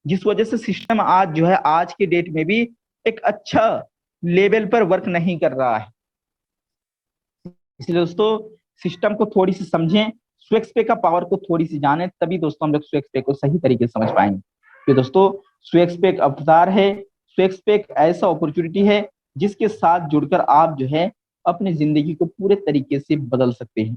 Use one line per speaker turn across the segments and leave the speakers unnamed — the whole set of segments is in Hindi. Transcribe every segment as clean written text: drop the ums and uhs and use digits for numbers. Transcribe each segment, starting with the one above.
जिस वजह से सिस्टम आज जो है आज के डेट में भी एक अच्छा लेवल पर वर्क नहीं कर रहा है। इसलिए दोस्तों सिस्टम को थोड़ी सी समझें, स्वेक्सपे का पावर को थोड़ी सी जानें, तभी दोस्तों हम लोग स्वेक्सपे को सही तरीके से समझ पाएंगे। कि दोस्तों स्वेक्सपे एक अवतार है, स्वेक्सपे एक ऐसा अपॉर्चुनिटी है जिसके साथ जुड़कर आप जो है अपनी जिंदगी को पूरे तरीके से बदल सकते हैं।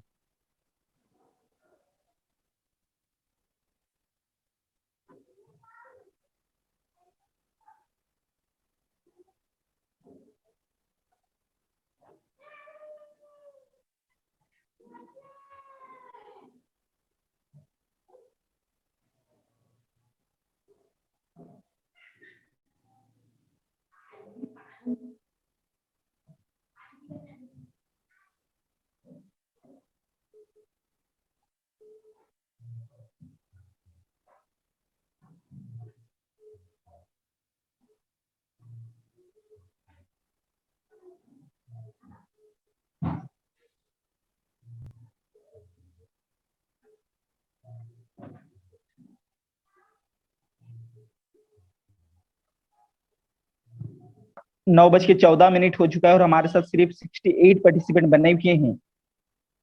9:14 हो चुका है और हमारे साथ सिर्फ 68 पार्टिसिपेंट बने हुए हैं।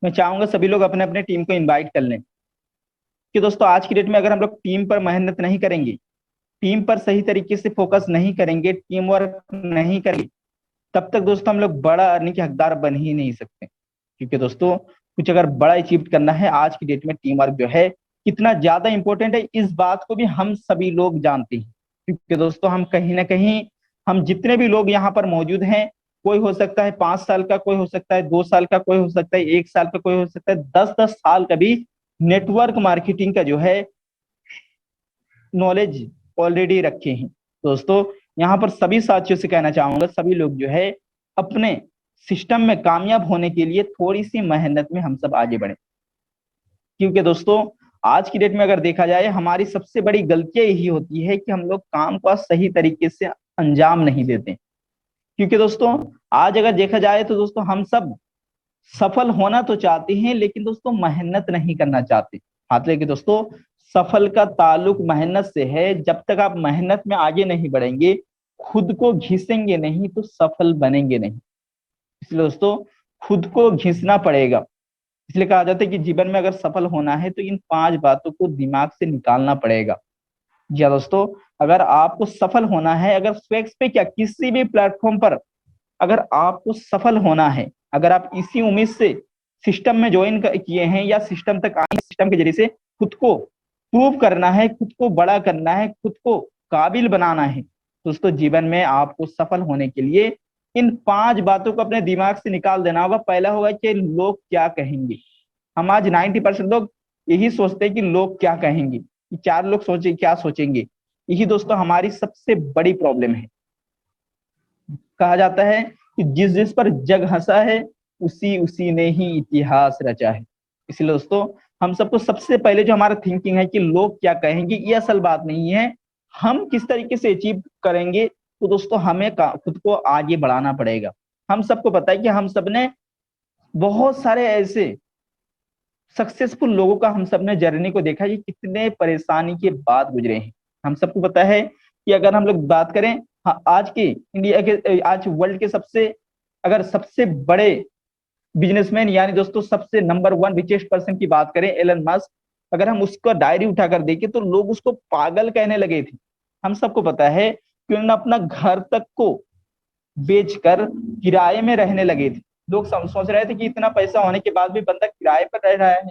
मैं चाहूंगा सभी लोग अपने अपने टीम को इनवाइट कर लें। कि दोस्तों आज की डेट में अगर हम लोग टीम पर मेहनत नहीं करेंगे, टीम पर सही तरीके से फोकस नहीं करेंगे, टीम वर्क नहीं करेंगे, तब तक दोस्तों हम लोग बड़ा अर्निंग के हकदार बन ही नहीं सकते। क्योंकि दोस्तों कुछ अगर बड़ा अचीव करना है आज की डेट में टीम वर्क जो है कितना ज्यादा इंपॉर्टेंट है, इस बात को भी हम सभी लोग जानते हैं। क्योंकि दोस्तों हम कहीं ना कहीं, हम जितने भी लोग यहाँ पर मौजूद हैं, कोई हो सकता है 5 साल का, कोई हो सकता है 2 साल का, कोई हो सकता है 1 साल का, कोई हो सकता है 10-10 साल का भी नेटवर्क मार्केटिंग का जो है नॉलेज ऑलरेडी रखे हैं। दोस्तों यहाँ पर सभी साथियों से कहना चाहूंगा, सभी लोग जो है अपने सिस्टम में कामयाब होने के लिए थोड़ी सी मेहनत में हम सब आगे बढ़े। क्योंकि दोस्तों आज की डेट में अगर देखा जाए हमारी सबसे बड़ी गलतियां यही होती है कि हम लोग काम को सही तरीके से अंजाम नहीं देते। क्योंकि दोस्तों आज अगर देखा जाए तो दोस्तों हम सब सफल होना तो चाहते हैं, लेकिन दोस्तों मेहनत नहीं करना चाहते। हाँ लेकिन दोस्तों सफल का ताल्लुक मेहनत से है। जब तक आप मेहनत में आगे नहीं बढ़ेंगे, खुद को घिसेंगे नहीं, तो सफल बनेंगे नहीं। इसलिए दोस्तों खुद को घिसना पड़ेगा। इसलिए कहा जाता है कि जीवन में अगर सफल होना है तो इन 5 बातों को दिमाग से निकालना पड़ेगा। जी हाँ दोस्तों, अगर आपको सफल होना है, अगर स्वेक्स पे क्या किसी भी प्लेटफॉर्म पर अगर आपको सफल होना है, अगर आप इसी उम्मीद से सिस्टम में ज्वाइन किए हैं या सिस्टम तक आए, सिस्टम के जरिए से खुद को प्रूव करना है, खुद को बड़ा करना है, खुद को काबिल बनाना है, दोस्तों जीवन में आपको सफल होने के लिए इन 5 बातों को अपने दिमाग से निकाल देना होगा। पहला होगा कि लोग क्या कहेंगे। हम आज 90% लोग यही सोचते हैं कि लोग क्या कहेंगे, कि 4 लोग सोचे क्या सोचेंगे। यही दोस्तों हमारी सबसे बड़ी प्रॉब्लम है। कहा जाता है कि जिस जिस पर जग हंसा है, उसी उसी ने ही इतिहास रचा है। इसलिए दोस्तों हम सबको सबसे पहले जो हमारा थिंकिंग है कि लोग क्या कहेंगे, ये असल बात नहीं है। हम किस तरीके से अचीव करेंगे, तो दोस्तों हमें खुद को आगे बढ़ाना पड़ेगा। हम सबको पता है कि हम सबने बहुत सारे ऐसे सक्सेसफुल लोगों का हम सबने जर्नी को देखा है कि कितने परेशानी के बाद गुजरे हैं। हम सबको पता है कि अगर हम लोग बात करें, हाँ, आज के इंडिया के, आज वर्ल्ड के सबसे, अगर सबसे बड़े बिजनेसमैन यानी दोस्तों सबसे नंबर 1 रिचेस्ट पर्सन की बात करें, एलन मस्क, अगर हम उसका डायरी उठाकर देखें तो लोग उसको पागल कहने लगे थे। हम सबको पता है कि उन्होंने अपना घर तक को बेचकर किराए में रहने लगे थे। लोग सोच रहे थे कि इतना पैसा होने के बाद भी बंदा किराए पर रह रहा है।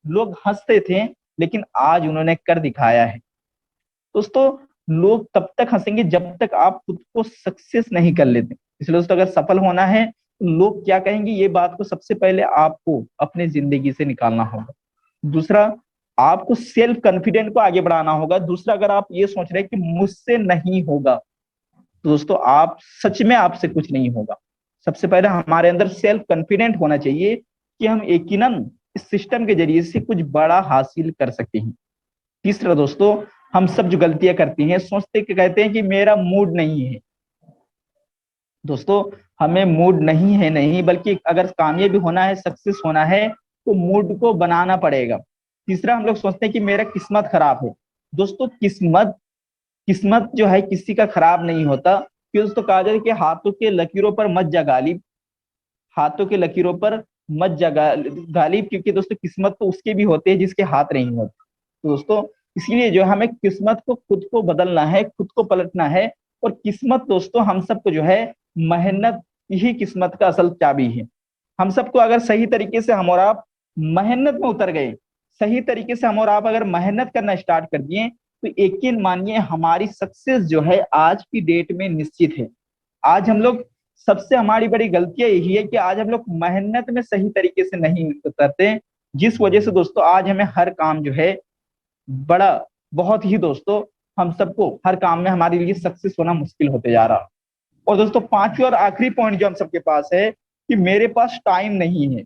लोग हंसते थे, लेकिन आज उन्होंने कर दिखाया है। दोस्तों लोग तब तक हंसेंगे जब तक आप खुद को सक्सेस नहीं कर लेते। इसलिए दोस्तों अगर सफल होना है तो लोग क्या कहेंगे, ये बात को सबसे पहले आपको अपने जिंदगी से निकालना होगा। दूसरा, आपको सेल्फ कॉन्फिडेंट को आगे बढ़ाना होगा। दूसरा, अगर आप ये सोच रहे हैं कि मुझसे नहीं होगा, तो दोस्तों आप सच में आपसे कुछ नहीं होगा। सबसे पहले हमारे अंदर सेल्फ कॉन्फिडेंट होना चाहिए कि हम यकीनन इस सिस्टम के जरिए से कुछ बड़ा हासिल कर सकते हैं। तीसरा दोस्तों, हम सब जो गलतियां करते हैं, सोचते कि कहते हैं कि मेरा मूड नहीं है। दोस्तों हमें मूड नहीं है नहीं, बल्कि अगर कामयाबी होना है, सक्सेस होना है, तो मूड को बनाना पड़ेगा। तीसरा, हम लोग सोचते हैं कि मेरा किस्मत खराब है। दोस्तों किस्मत किस्मत जो है किसी का खराब नहीं होता, कि दोस्तों कहा जाए कि हाथों के लकीरों पर मत जा गालिब, हाथों के लकीरों पर मत जा गालिब, क्योंकि दोस्तों किस्मत तो उसके भी होते हैं जिसके हाथ नहीं होते। तो दोस्तों इसलिए जो है हमें किस्मत को खुद को बदलना है, खुद को पलटना है। और किस्मत दोस्तों हम सबको जो है मेहनत ही किस्मत का असल चाबी है। हम सबको अगर सही तरीके से हम और आप मेहनत में उतर गए, सही तरीके से हम और आप अगर मेहनत करना स्टार्ट कर दिए, तो यकीन मानिए हमारी सक्सेस जो है आज की डेट में निश्चित है। आज हम लोग, सबसे हमारी बड़ी गलतियां यही है कि आज हम लोग मेहनत में सही तरीके से नहीं उतरते, जिस वजह से दोस्तों आज हमें हर काम जो है बड़ा, बहुत ही दोस्तों हम सबको हर काम में हमारे लिए सक्सेस होना मुश्किल होते जा रहा। और दोस्तों पांचवी और आखिरी पॉइंट जो हम सबके पास है कि मेरे पास टाइम नहीं है।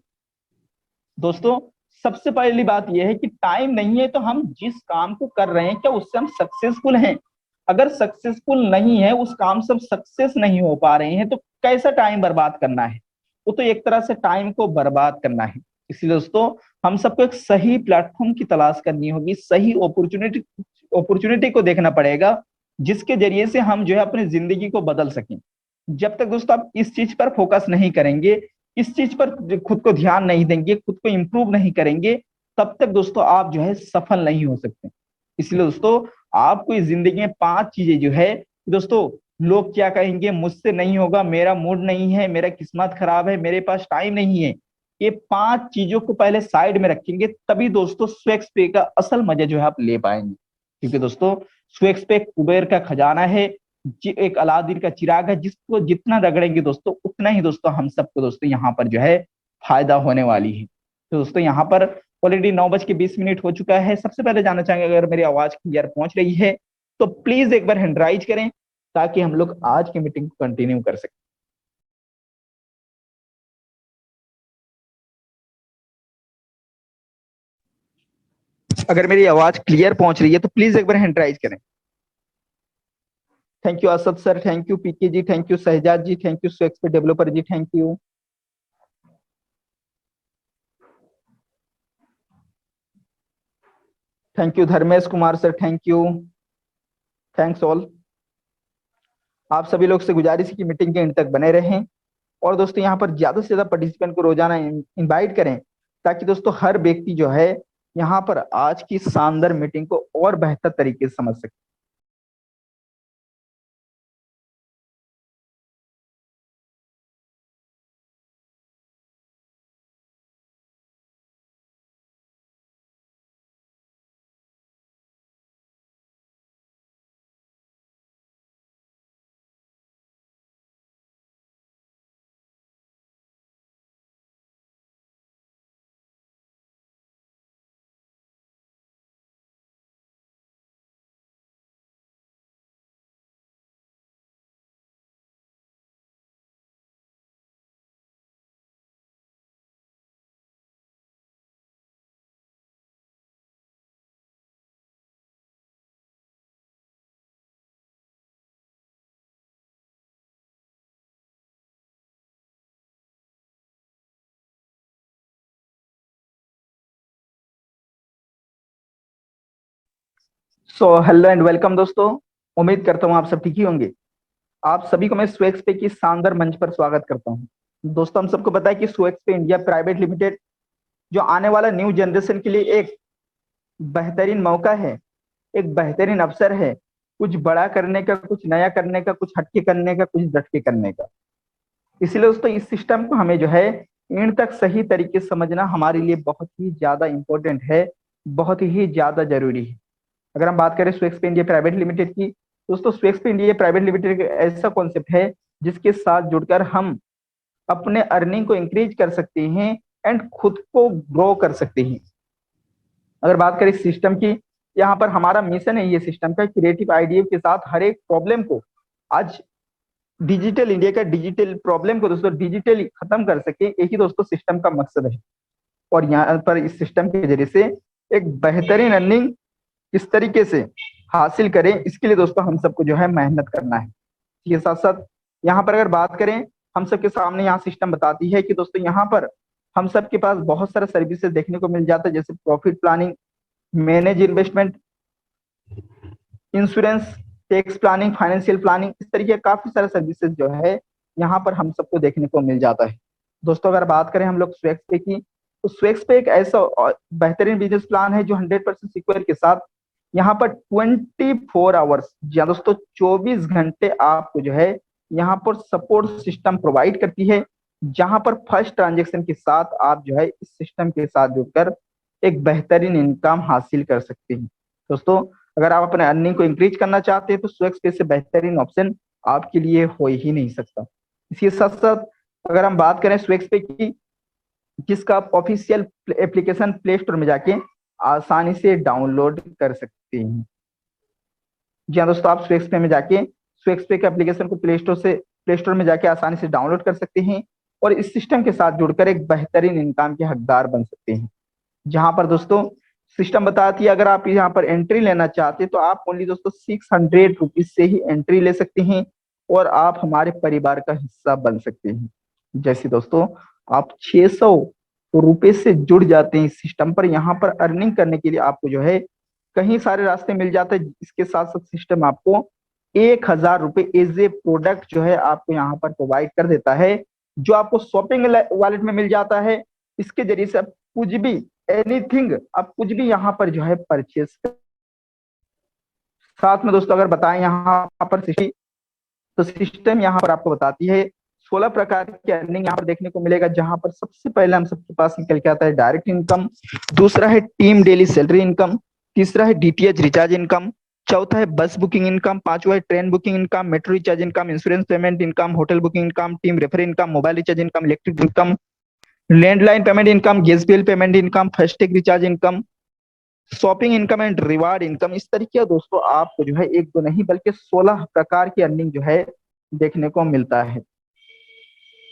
दोस्तों सबसे पहली बात यह है कि टाइम नहीं है तो हम जिस काम को कर रहे हैं क्या उससे हम सक्सेसफुल हैं? अगर सक्सेसफुल नहीं है, उस काम से हम सक्सेस नहीं हो पा रहे हैं, तो कैसा टाइम बर्बाद करना है? वो तो एक तरह से टाइम को बर्बाद करना है। इसलिए दोस्तों हम सबको एक सही प्लेटफॉर्म की तलाश करनी होगी, सही अपॉर्चुनिटी अपॉर्चुनिटी को देखना पड़ेगा, जिसके जरिए से हम जो है अपनी जिंदगी को बदल सकें। जब तक दोस्तों आप इस चीज पर फोकस नहीं करेंगे, इस चीज पर खुद को ध्यान नहीं देंगे, खुद को इंप्रूव नहीं करेंगे, तब तक दोस्तों आप जो है सफल नहीं हो सकते। इसलिए दोस्तों आपको इस जिंदगी में पांच चीजें जो है, दोस्तों लोग क्या कहेंगे, मुझसे नहीं होगा, मेरा मूड नहीं है, मेरा किस्मत खराब है, मेरे पास टाइम नहीं है, ये पांच चीजों को पहले साइड में रखेंगे, तभी दोस्तों स्वेक्स पे का असल मजा जो है आप ले पाएंगे। क्योंकि दोस्तों स्वेक्स पे कुबेर का खजाना है, एक अलादीन का चिराग है, जिसको जितना रगड़ेंगे दोस्तों उतना ही दोस्तों हम सबको दोस्तों यहाँ पर जो है फायदा होने वाली है। तो दोस्तों यहाँ पर ऑलरेडी 9:20 हो चुका है। सबसे पहले जानना चाहेंगे अगर मेरी आवाज क्लियर पहुंच रही है तो प्लीज एक बार हैंड राइज करें, ताकि हम लोग आज की मीटिंग को कंटिन्यू कर सकें। अगर मेरी आवाज क्लियर पहुंच रही है तो प्लीज एक बार हैंड राइज करें। Thank you Asad sir, thank you PK ji, thank you Shahzad ji, thank you स्वेक्स पे developer ji, thank you. Thank you Dharmesh Kumar sir, thank you, thanks all. आप सभी लोग से गुजारिश है कि मीटिंग के एंड तक बने रहें, और दोस्तों यहाँ पर ज्यादा से ज्यादा पार्टिसिपेंट को रोजाना इनवाइट करें, ताकि दोस्तों हर व्यक्ति जो है यहाँ पर आज की शानदार मीटिंग को और बेहतर तरीके से समझ सके। सो हेलो एंड वेलकम दोस्तों, उम्मीद करता हूँ आप सब ठीक ही होंगे। आप सभी को मैं स्वेक्स पे की शानदार मंच पर स्वागत करता हूँ। दोस्तों हम सबको पता है कि स्वेक्स पे इंडिया प्राइवेट लिमिटेड जो आने वाला न्यू जनरेशन के लिए एक बेहतरीन मौका है, एक बेहतरीन अवसर है, कुछ बड़ा करने का, कुछ नया करने का, कुछ हटके करने का, कुछ डटके करने का। इसलिए दोस्तों इस सिस्टम को हमें जो है इन तक सही तरीके से समझना हमारे लिए बहुत ही ज्यादा इंपॉर्टेंट है, बहुत ही ज्यादा जरूरी है। अगर हम बात करें स्वेक्स पे इंडिया प्राइवेट लिमिटेड की, दोस्तों स्वेक्स पे इंडिया प्राइवेट लिमिटेड एक ऐसा कॉन्सेप्ट है जिसके साथ जुड़कर हम अपने अर्निंग को इंक्रीज कर सकते हैं एंड खुद को ग्रो कर सकते हैं। अगर बात करें सिस्टम की, यहाँ पर हमारा मिशन है ये सिस्टम का, क्रिएटिव आइडिया के साथ हर एक प्रॉब्लम को, आज डिजिटल इंडिया का डिजिटल प्रॉब्लम को दोस्तों डिजिटली खत्म कर सके, यही दोस्तों सिस्टम का मकसद है। और यहाँ पर इस सिस्टम के जरिए से एक बेहतरीन अर्निंग किस तरीके से हासिल करें, इसके लिए दोस्तों हम सबको जो है मेहनत करना है। इसके साथ साथ यहाँ पर अगर बात करें, हम सबके सामने यहाँ सिस्टम बताती है कि दोस्तों यहाँ पर हम सबके पास बहुत सारे सर्विसेज देखने को मिल जाता है, जैसे profit planning, manage investment, insurance, tax planning, financial planning, इस तरीके काफी सारे सर्विसेज जो है यहाँ पर हम सबको देखने को मिल जाता है। दोस्तों अगर बात करें हम लोग स्वेक्स पे की, तो स्वेक्स पे एक ऐसा बेहतरीन बिजनेस प्लान है जो 100% सिक्योर के साथ यहाँ पर 24 आवर्स, जी हाँ दोस्तों 24 घंटे आपको जो है यहाँ पर सपोर्ट सिस्टम प्रोवाइड करती है, जहां पर फर्स्ट ट्रांजेक्शन के साथ आप जो है इस सिस्टम के साथ जुड़कर एक बेहतरीन इनकम हासिल कर सकते हैं। दोस्तों अगर आप अपने अर्निंग को इंक्रीज करना चाहते हैं तो स्वेक्स पे से बेहतरीन ऑप्शन आपके लिए हो ही नहीं सकता। इसके साथ साथ अगर हम बात करें स्वेक्स पे की, जिसका आप ऑफिशियल एप्लीकेशन प्ले स्टोर में जाके आसानी से डाउनलोड कर सकते हैं। जी हाँ दोस्तों, आप स्वेक्स पे में जाके स्वेक्स पे के एप्लीकेशन को प्ले स्टोर में जाके आसानी से डाउनलोड कर सकते हैं और इस सिस्टम के साथ जुड़कर एक बेहतरीन इनकम के हकदार बन सकते हैं। जहां पर दोस्तों सिस्टम बताती है अगर आप यहाँ पर एंट्री लेना चाहते हैं तो आप ओनली दोस्तों 600 रुपीज से ही एंट्री ले सकते हैं और आप हमारे परिवार का हिस्सा बन सकते हैं। जैसे दोस्तों आप 600 रुपये से जुड़ जाते हैं इस सिस्टम पर, यहाँ पर अर्निंग करने के लिए आपको जो है कहीं सारे रास्ते मिल जाते हैं। इसके साथ साथ सिस्टम आपको 1000 रुपये एज ए प्रोडक्ट जो है आपको यहाँ पर प्रोवाइड कर देता है, जो आपको शॉपिंग वॉलेट में मिल जाता है। इसके जरिए से आप कुछ भी एनीथिंग आप कुछ भी यहाँ पर जो है परचेस कर। साथ में दोस्तों अगर बताएं यहाँ पर तो सिस्टम यहाँ पर आपको बताती है 16 प्रकार की अर्निंग यहाँ पर देखने को मिलेगा, जहां पर सबसे पहले हम सबके पास निकल के आता है डायरेक्ट इनकम, दूसरा है टीम डेली सैलरी इनकम, तीसरा है डीटीएच रिचार्ज इनकम, चौथा है बस बुकिंग इनकम, पांचवा है train booking income, metro recharge income, insurance payment income, hotel booking income, team refer income, mobile recharge income, electric income, landline payment income, gas bill payment income, FASTag recharge income, shopping income and reward income. इस तरीके दोस्तों आपको जो है एक दो नहीं बल्कि 16 प्रकार की अर्निंग जो है देखने को मिलता है।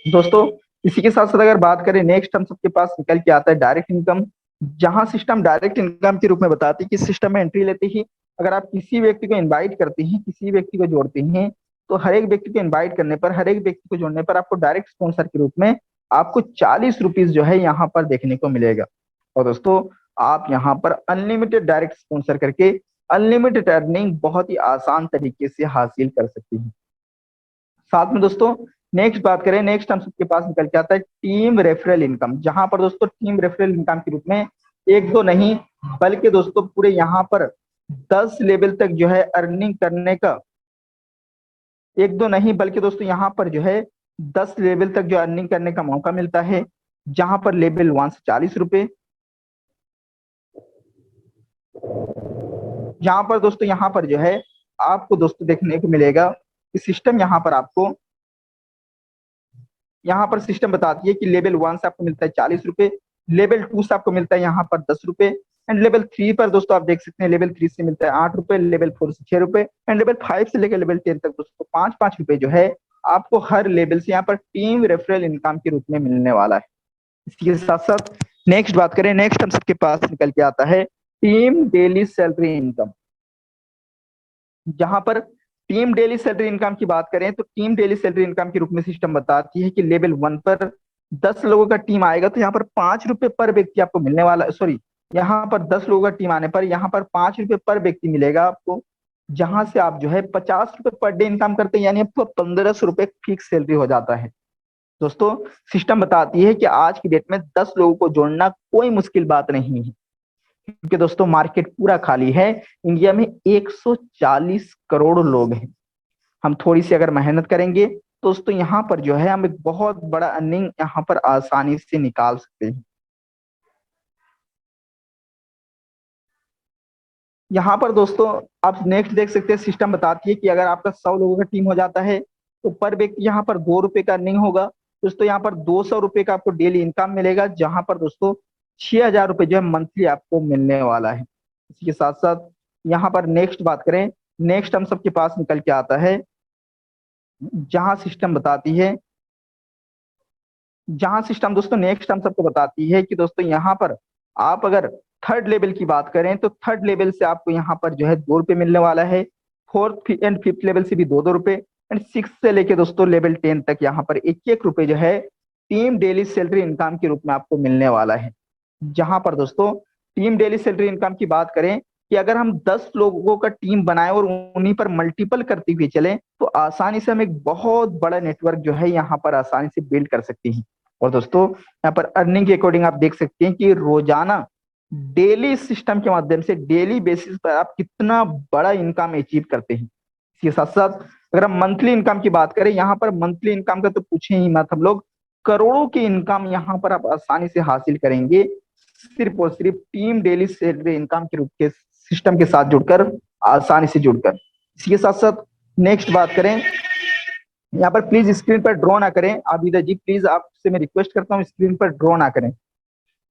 दोस्तों इसी के साथ साथ अगर बात करें नेक्स्ट हम सबके पास निकल के आता है डायरेक्ट इनकम, जहां सिस्टम डायरेक्ट इनकम के रूप में बताती है कि सिस्टम में एंट्री लेते ही अगर आप किसी व्यक्ति को इनवाइट करते हैं, किसी व्यक्ति को जोड़ते हैं, तो हर एक व्यक्ति को इनवाइट करने पर, हर एक व्यक्ति को जोड़ने पर आपको डायरेक्ट स्पॉन्सर के रूप में आपको 40 रुपीज जो है यहाँ पर देखने को मिलेगा। और दोस्तों आप यहाँ पर अनलिमिटेड डायरेक्ट स्पॉन्सर करके अनलिमिटेड अर्निंग बहुत ही आसान तरीके से हासिल कर सकते हैं। साथ में दोस्तों नेक्स्ट बात करें, नेक्स्ट हम सबके पास निकल के आता है टीम रेफरल इनकम, जहां पर दोस्तों टीम रेफरल इनकम के रूप में एक दो नहीं बल्कि दोस्तों पूरे यहाँ पर 10 लेवल तक जो है अर्निंग करने का, एक दो नहीं बल्कि दोस्तों यहाँ पर जो है 10 लेवल तक जो अर्निंग करने का मौका मिलता है, जहां पर लेवल 1 से 40 रुपए, यहाँ पर दोस्तों यहाँ पर जो है आपको दोस्तों देखने को मिलेगा कि सिस्टम यहाँ पर सिस्टम बताती है कि लेवल 1 से आपको मिलता है 40 रुपए, लेवल 2 से आपको मिलता है यहाँ पर 10 रुपए, एंड लेवल 3 पर दोस्तों आप देख सकते हैं लेवल 3 से मिलता है 8 रुपए, लेवल 4 से 6 रुपए, एंड लेवल 5 से लेकर लेवल 10 तक दोस्तों 5-5 रुपए जो है आपको हर लेवल से यहाँ पर टीम रेफरल इनकम के रूप में मिलने वाला है। इसके साथ साथ नेक्स्ट बात करें, नेक्स्ट हम सबके पास निकल के आता है टीम डेली सैलरी इनकम, जहां पर टीम डेली सैलरी इनकम की बात करें तो टीम डेली सैलरी इनकम के रूप में सिस्टम बताती है कि लेवल 1 पर 10 लोगों का टीम आएगा तो यहाँ पर 5 रुपए पर व्यक्ति आपको मिलने वाला, सॉरी यहाँ पर 10 लोगों का टीम आने पर यहाँ पर 5 रुपए पर व्यक्ति मिलेगा आपको, जहां से आप जो है 50 रुपए पर डे इनकम करते हैं, यानी आपको 1500 रुपए फिक्स सैलरी हो जाता है। दोस्तों सिस्टम बताती है कि आज की डेट में 10 लोगों को जोड़ना कोई मुश्किल बात नहीं है, क्योंकि दोस्तों मार्केट पूरा खाली है। इंडिया में 140 करोड़ लोग हैं। हम थोड़ी सी अगर मेहनत करेंगे दोस्तों यहाँ पर जो है हम एक बहुत बड़ा अर्निंग यहाँ पर आसानी से निकाल सकते हैं। यहाँ पर दोस्तों आप नेक्स्ट देख सकते हैं सिस्टम बताती है कि अगर आपका 100 लोगों का टीम हो जाता है तो पर व्यक्ति यहाँ पर 2 रुपए का अर्निंग होगा। दोस्तों यहाँ पर 200 रुपए का आपको डेली इनकम मिलेगा, जहां पर दोस्तों 6000 रुपए जो है मंथली आपको मिलने वाला है। इसी के साथ साथ यहाँ पर नेक्स्ट बात करें, नेक्स्ट हम सबके पास निकल के आता है जहां सिस्टम बताती है, जहां सिस्टम दोस्तों नेक्स्ट हम सबको बताती है कि दोस्तों यहाँ पर आप अगर थर्ड लेवल की बात करें तो थर्ड लेवल से आपको यहाँ पर जो है 2 रुपए मिलने वाला है, फोर्थ एंड फिफ्थ लेवल से भी 2-2 रुपए, एंड सिक्स से लेके दोस्तों लेवल 10 तक यहाँ पर 1-1 रुपए जो है टीम डेली सैलरी इनकम के रूप में आपको मिलने वाला है। जहां पर दोस्तों टीम डेली सैलरी इनकम की बात करें कि अगर हम 10 लोगों का टीम बनाए और उन्हीं पर मल्टीपल करते हुए चलें तो आसानी से हम एक बहुत बड़ा नेटवर्क जो है यहाँ पर आसानी से बिल्ड कर सकते हैं। और दोस्तों यहाँ पर अर्निंग के अकॉर्डिंग आप देख सकते हैं कि रोजाना डेली सिस्टम के माध्यम से डेली बेसिस पर आप कितना बड़ा इनकम अचीव करते हैं। इसके साथ साथ अगर हम मंथली इनकम की बात करें, यहाँ पर मंथली इनकम का तो पूछे ही मत, हम लोग करोड़ों की इनकम यहाँ पर आप आसानी से हासिल करेंगे सिर्फ और सिर्फ टीम डेली सैलरी इनकम के रूप के सिस्टम के साथ जुड़कर, आसानी से जुड़कर। इसके साथ साथ नेक्स्ट बात करें, यहाँ पर प्लीज स्क्रीन पर ड्रॉ ना करें आबिदा जी, प्लीज आपसे मैं रिक्वेस्ट करता हूँ स्क्रीन पर ड्रॉ ना करें।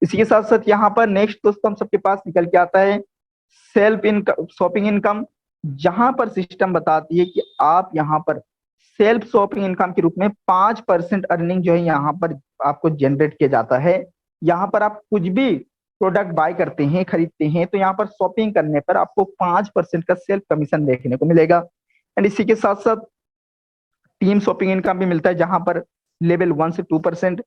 इसी के साथ साथ यहाँ पर नेक्स्ट दोस्तों हम सबके पास निकल के आता है सेल्फ इनकम, शॉपिंग इनकम, जहां पर सिस्टम बताती है कि आप यहाँ पर सेल्फ शॉपिंग इनकम के रूप में 5% अर्निंग जो है यहाँ पर आपको जनरेट किया जाता है। यहाँ पर आप कुछ भी प्रोडक्ट बाय करते हैं, खरीदते हैं, तो यहाँ पर शॉपिंग करने पर आपको 5% का सेल्फ कमीशन देखने को मिलेगा। एंड इसी के साथ साथ टीम शॉपिंग इनकम भी मिलता है, जहां पर लेवल 1 से 2%,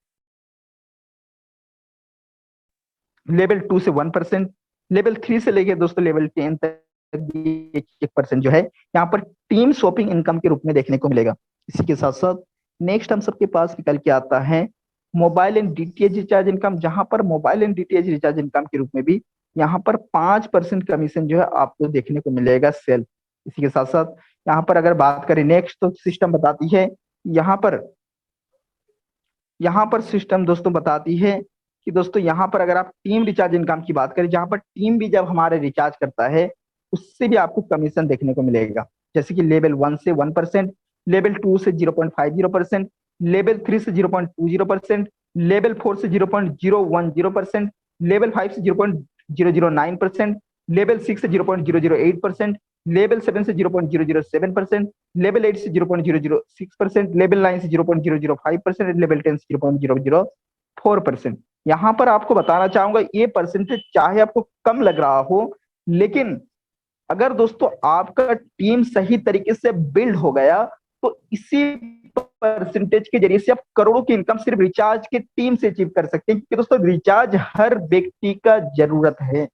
लेवल 2 से 1%, लेवल 3 से लेके दोस्तों लेवल 10 तक 1% जो है यहाँ पर टीम शॉपिंग इनकम के रूप में देखने को मिलेगा। इसी के साथ साथ नेक्स्ट हम सबके पास निकल के आता है mobile and DTH recharge income, जहां पर mobile and DTH recharge income के रूप में भी यहाँ पर 5% कमीशन जो है आपको देखने को मिलेगा सेल। इसी के साथ साथ यहाँ पर अगर बात करें नेक्स्ट, तो सिस्टम बताती है यहाँ पर सिस्टम दोस्तों बताती है कि दोस्तों यहाँ पर अगर आप टीम रिचार्ज इनकम की बात करें, जहां पर टीम भी जब हमारे रिचार्ज करता है उससे भी आपको कमीशन देखने को मिलेगा। जैसे कि लेवल 1 से 1%, लेवल 2 से 0.50%, लेवल 3 से 0.20%, लेवल 4 से 0.010%, लेवल 5 से 0.009%, लेवल 6 से 0.008%, लेवल 7 से 0.007%, लेवल 8 से 0.006%, लेवल 9 से 0.005%, लेवल 10 से 0.004%। यहाँ पर आपको बताना चाहूंगा ये परसेंटेज चाहे आपको कम लग रहा हो, लेकिन अगर दोस्तों आपका टीम सही तरीके से बिल्ड हो गया तो इसी परसेंटेज के जरिए से आप करोड़ों की इनकम सिर्फ रिचार्ज के टीम से अचीव कर सकते हैं। क्योंकि दोस्तों रिचार्ज हर व्यक्ति का जरूरत है,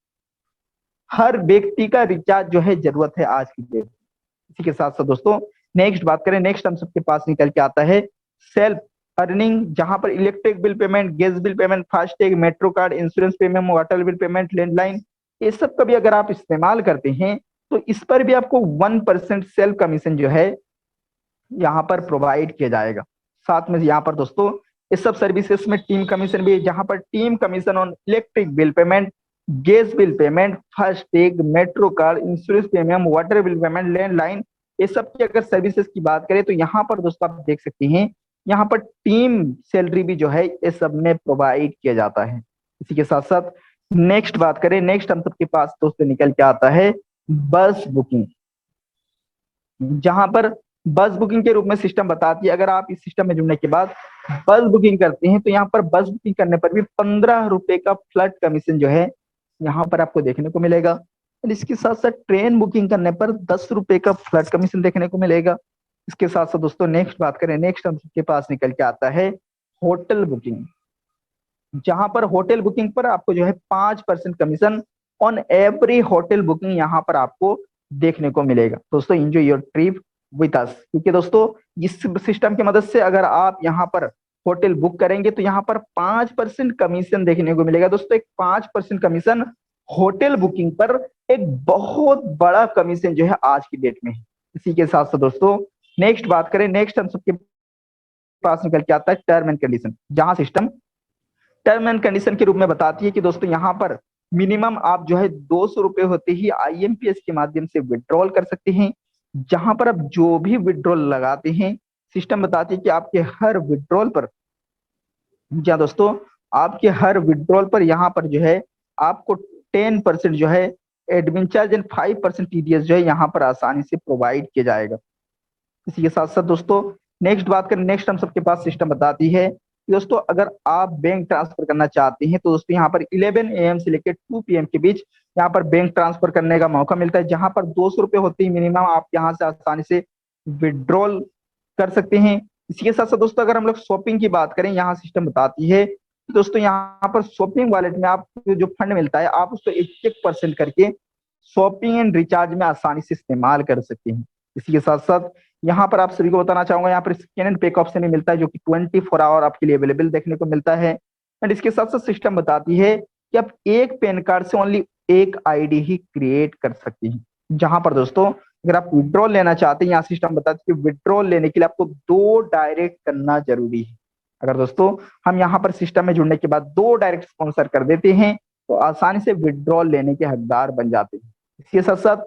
हर व्यक्ति का रिचार्ज जो है जरूरत है आज की डेट। इसी के साथ साथ दोस्तों नेक्स्ट बात करें, नेक्स्ट हम सबके पास निकल के आता है सेल्फ अर्निंग, जहां पर electric bill payment, gas bill payment, FASTag, metro card, insurance payment, water bill payment, landline, ये सब का भी अगर आप इस्तेमाल करते हैं तो इस पर भी आपको 1% सेल्फ कमीशन जो है यहाँ पर प्रोवाइड किया जाएगा। साथ में यहाँ पर दोस्तों इस सब सर्विसेज में टीम कमीशन भी है, जहां पर team commission on electric bill payment, gas bill payment, FASTag, metro card, insurance premium, water bill payment, landline, ये सब की अगर सर्विसेज की बात करें तो यहाँ पर दोस्तों आप देख सकते हैं यहाँ पर टीम सैलरी भी जो है ये सब में प्रोवाइड किया जाता है। इसी के साथ साथ नेक्स्ट बात करें, नेक्स्ट हम सबके पास दोस्तों निकल के आता है बस बुकिंग, जहां पर बस बुकिंग के रूप में सिस्टम बताती है अगर आप इस सिस्टम में जुड़ने के बाद बस बुकिंग करते हैं तो यहाँ पर बस बुकिंग करने पर भी 15 रुपए का फ्लैट कमीशन जो है यहाँ पर आपको देखने को मिलेगा। और इसके साथ साथ ट्रेन बुकिंग करने पर 10 रुपए का फ्लैट कमीशन देखने को मिलेगा। इसके साथ साथ दोस्तों नेक्स्ट बात करें, नेक्स्ट हम सबके पास निकल के आता है होटल बुकिंग, जहां पर होटल बुकिंग पर आपको जो है 5% commission on every hotel booking यहाँ पर आपको देखने को मिलेगा। दोस्तों enjoy your trip with us, क्योंकि दोस्तों इस सिस्टम की मदद से अगर आप यहाँ पर होटल बुक करेंगे तो यहाँ पर 5% कमीशन देखने को मिलेगा। दोस्तों एक 5% कमीशन होटल बुकिंग पर एक बहुत बड़ा कमीशन जो है आज की डेट में है। इसी के साथ साथ दोस्तों नेक्स्ट बात करें, नेक्स्ट हम सबके पास निकल के आता है टर्म एंड कंडीशन, जहां सिस्टम टर्म एंड कंडीशन के रूप में बताती है कि दोस्तों यहाँ पर मिनिमम आप जो है 200 रुपए होते ही आईएमपीएस के माध्यम से विड्रॉल कर सकते हैं। जहां पर आप जो भी विड्रॉल लगाते हैं सिस्टम बताती है कि आपके हर विड्रॉल पर, क्या दोस्तों आपके हर विड्रॉल पर यहाँ पर जो है आपको 10% जो है एडमिन चार्ज एंड 5% टीडीएस जो है यहाँ पर आसानी से प्रोवाइड किया जाएगा। इसी के साथ साथ दोस्तों नेक्स्ट बात करें, नेक्स्ट हम सबके पास सिस्टम बताती है कि दोस्तों अगर आप बैंक ट्रांसफर करना चाहते हैं तो दोस्तों यहाँ पर 11 AM से लेकर 2 PM के बीच यहाँ पर बैंक ट्रांसफर करने का मौका मिलता है, जहां पर 200 रुपए होते ही मिनिमम आप यहाँ से आसानी से विड्रॉल कर सकते हैं। इसी के साथ साथ दोस्तों अगर हम लोग शॉपिंग की बात करें, यहाँ सिस्टम बताती है दोस्तों यहाँ पर शॉपिंग वॉलेट में आप जो फंड मिलता है आप उसको 1-1% करके शॉपिंग एंड रिचार्ज में आसानी से इस्तेमाल कर सकते हैं। इसी के साथ साथ यहाँ पर आप सभी को बताना चाहूंगा, यहाँ पर स्कैन एंड पे का ऑप्शन भी मिलता है, जो कि 24 आवर आपके लिए अवेलेबल देखने को मिलता है। एंड इसके साथ साथ सिस्टम बताती है कि आप एक पैन कार्ड से ओनली एक आईडी ही क्रिएट कर सकते हैं। जहां पर दोस्तों अगर आप विड्रॉल लेना चाहते हैं, यहाँ सिस्टम बताती है कि विड्रॉल लेने के लिए आपको 2 डायरेक्ट करना जरूरी है। अगर दोस्तों हम यहाँ पर सिस्टम में जुड़ने के बाद 2 डायरेक्ट स्पॉन्सर कर देते हैं तो आसानी से विड्रॉल लेने के हकदार बन जाते हैं। इसके साथ साथ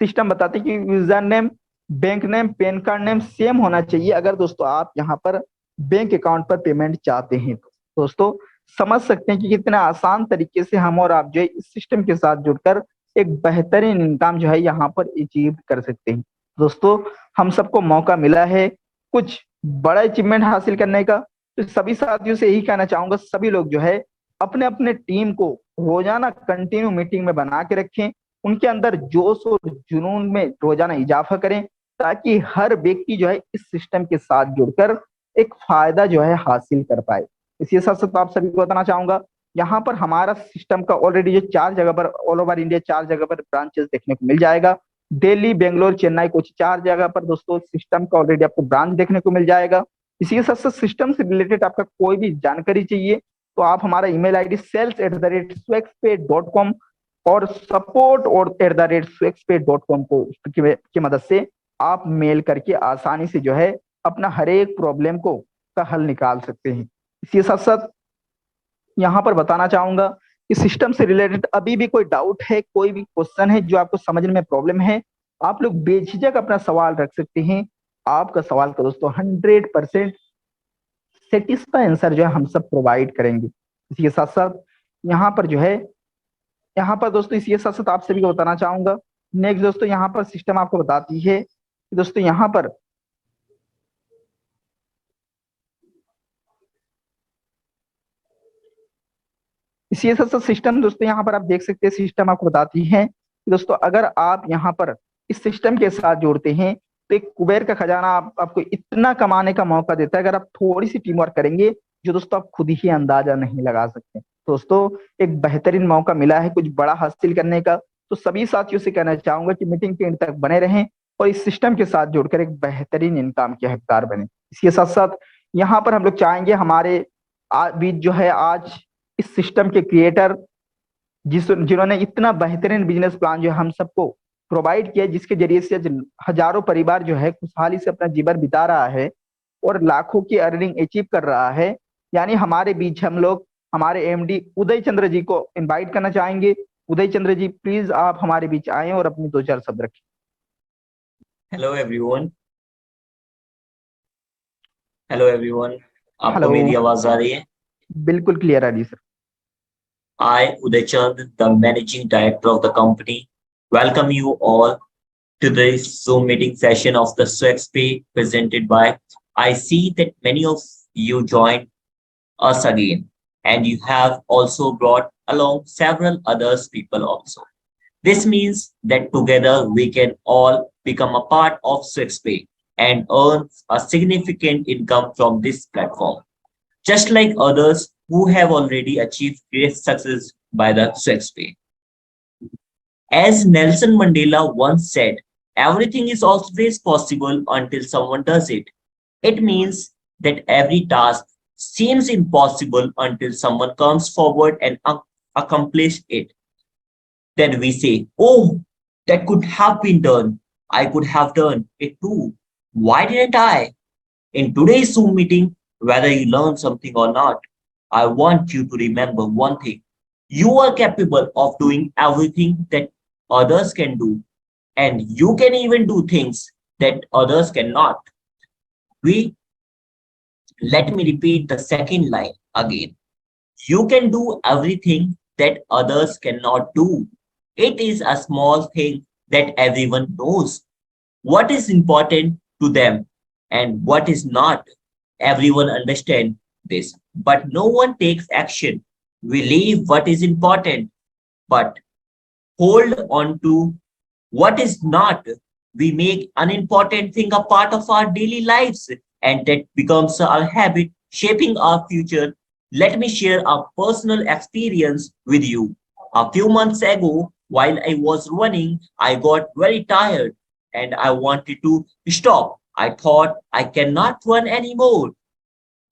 सिस्टम बताते हैं कि user name, bank name, pan card name same होना चाहिए अगर दोस्तों आप यहाँ पर बैंक अकाउंट पर पेमेंट चाहते हैं। तो दोस्तों समझ सकते हैं कि कितना आसान तरीके से हम और आप जो है इस सिस्टम के साथ जुड़कर एक बेहतरीन इनकम जो है यहाँ पर अचीव कर सकते हैं। दोस्तों हम सबको मौका मिला है कुछ बड़ा अचीवमेंट हासिल करने का, तो सभी साथियों से यही कहना चाहूंगा, सभी लोग जो है अपने अपने टीम को रोजाना कंटिन्यू मीटिंग में बना के रखें, उनके अंदर जोश और जुनून में रोजाना इजाफा करें, ताकि हर व्यक्ति जो है इस सिस्टम के साथ जुड़कर एक फायदा जो है हासिल कर पाए। इसी साथ साथ आप सभी को बताना चाहूंगा, यहाँ पर हमारा सिस्टम का ऑलरेडी जो 4 जगह पर ऑल ओवर इंडिया 4 जगह पर ब्रांचेस देखने को मिल जाएगा। दिल्ली, बेंगलोर, चेन्नई, कोची 4 जगह पर दोस्तों सिस्टम का ऑलरेडी आपको ब्रांच देखने को मिल जाएगा। इसी के साथ साथ सिस्टम से रिलेटेड आपका कोई भी जानकारी चाहिए तो आप हमारा ईमेल आईडी sales@swexpay.com और support@swexpay.com को की मदद से आप मेल करके आसानी से जो है अपना हर एक प्रॉब्लम को का हल निकाल सकते हैं। इसके साथ साथ यहाँ पर बताना चाहूंगा कि सिस्टम से रिलेटेड अभी भी कोई डाउट है, कोई भी क्वेश्चन है जो आपको समझने में प्रॉब्लम है, आप लोग बेझिझक अपना सवाल रख सकते हैं। आपका सवाल का दोस्तों 100% सेटिस्फाई आंसर जो है हम सब प्रोवाइड करेंगे। इसी के साथ साथ यहाँ पर जो है यहाँ पर दोस्तों इसी के साथ साथ आप सभी को बताना चाहूंगा, नेक्स्ट दोस्तों यहाँ पर सिस्टम आपको बताती है कि दोस्तों यहाँ पर इसी के साथ साथ सिस्टम दोस्तों यहाँ पर आप देख सकते हैं, सिस्टम आपको बताती है कि दोस्तों अगर आप यहाँ पर इस सिस्टम के साथ जोड़ते हैं तो एक कुबेर का खजाना आपको इतना कमाने का मौका देता है अगर आप थोड़ी सी टीम वर्क करेंगे, जो दोस्तों आप खुद ही अंदाजा नहीं लगा सकते। दोस्तों एक बेहतरीन मौका मिला है कुछ बड़ा हासिल करने का, तो सभी साथियों से कहना चाहूंगा कि मीटिंग के एंड तक बने रहें और इस सिस्टम के साथ जुड़कर एक बेहतरीन इनकम के हकदार बने। इसके साथ साथ यहाँ पर हम लोग चाहेंगे हमारे बीच जो है आज इस सिस्टम के क्रिएटर जिन्होंने इतना बेहतरीन बिजनेस प्लान जो है हम सबको प्रोवाइड किया, जिसके जरिए से हजारों परिवार जो है खुशहाली से अपना जीवन बिता रहा है और लाखों की अर्निंग अचीव कर रहा है, यानी हमारे बीच हम लोग हमारे एमडी उदय चंद्र जी को इनवाइट करना चाहेंगे। उदय चंद्र जी प्लीज आप हमारे बीच आए और अपनी 2-4 शब्द रखें।
Hello everyone. हेलो एवरीवन, आपको
हेलो,
मेरी आवाज आ रही है?
बिल्कुल क्लियर आ रही sir.
I, Uday Chand, the managing director of the company, welcome you all to this Zoom meeting session of the SwexPay presented by. I see that many of you joined us again, and you have also brought along several others people also. This means that together we can all become a part of SwexPay and earn a significant income from this platform, just like others who have already achieved great success by the SwexPay. As Nelson Mandela once said, everything is always possible until someone does it. It means that every task seems impossible until someone comes forward and accomplish it. Then we say, oh, that could have been done. I could have done it too. Why didn't I? In today's Zoom meeting, whether you learn something or not, I want you to remember one thing. You are capable of doing everything that others can do, and you can even do things that others cannot. We Let me repeat the second line again. You can do everything that others cannot do. It is a small thing that everyone knows. What is important to them and what is not. Everyone understands this, but no one takes action. We leave what is important, but hold on to what is not. We make unimportant thing a part of our daily lives, and that becomes our habit, shaping our future. Let me share a personal experience with you. A few months ago, While I was running, I got very tired and I wanted to stop. I thought I cannot run anymore.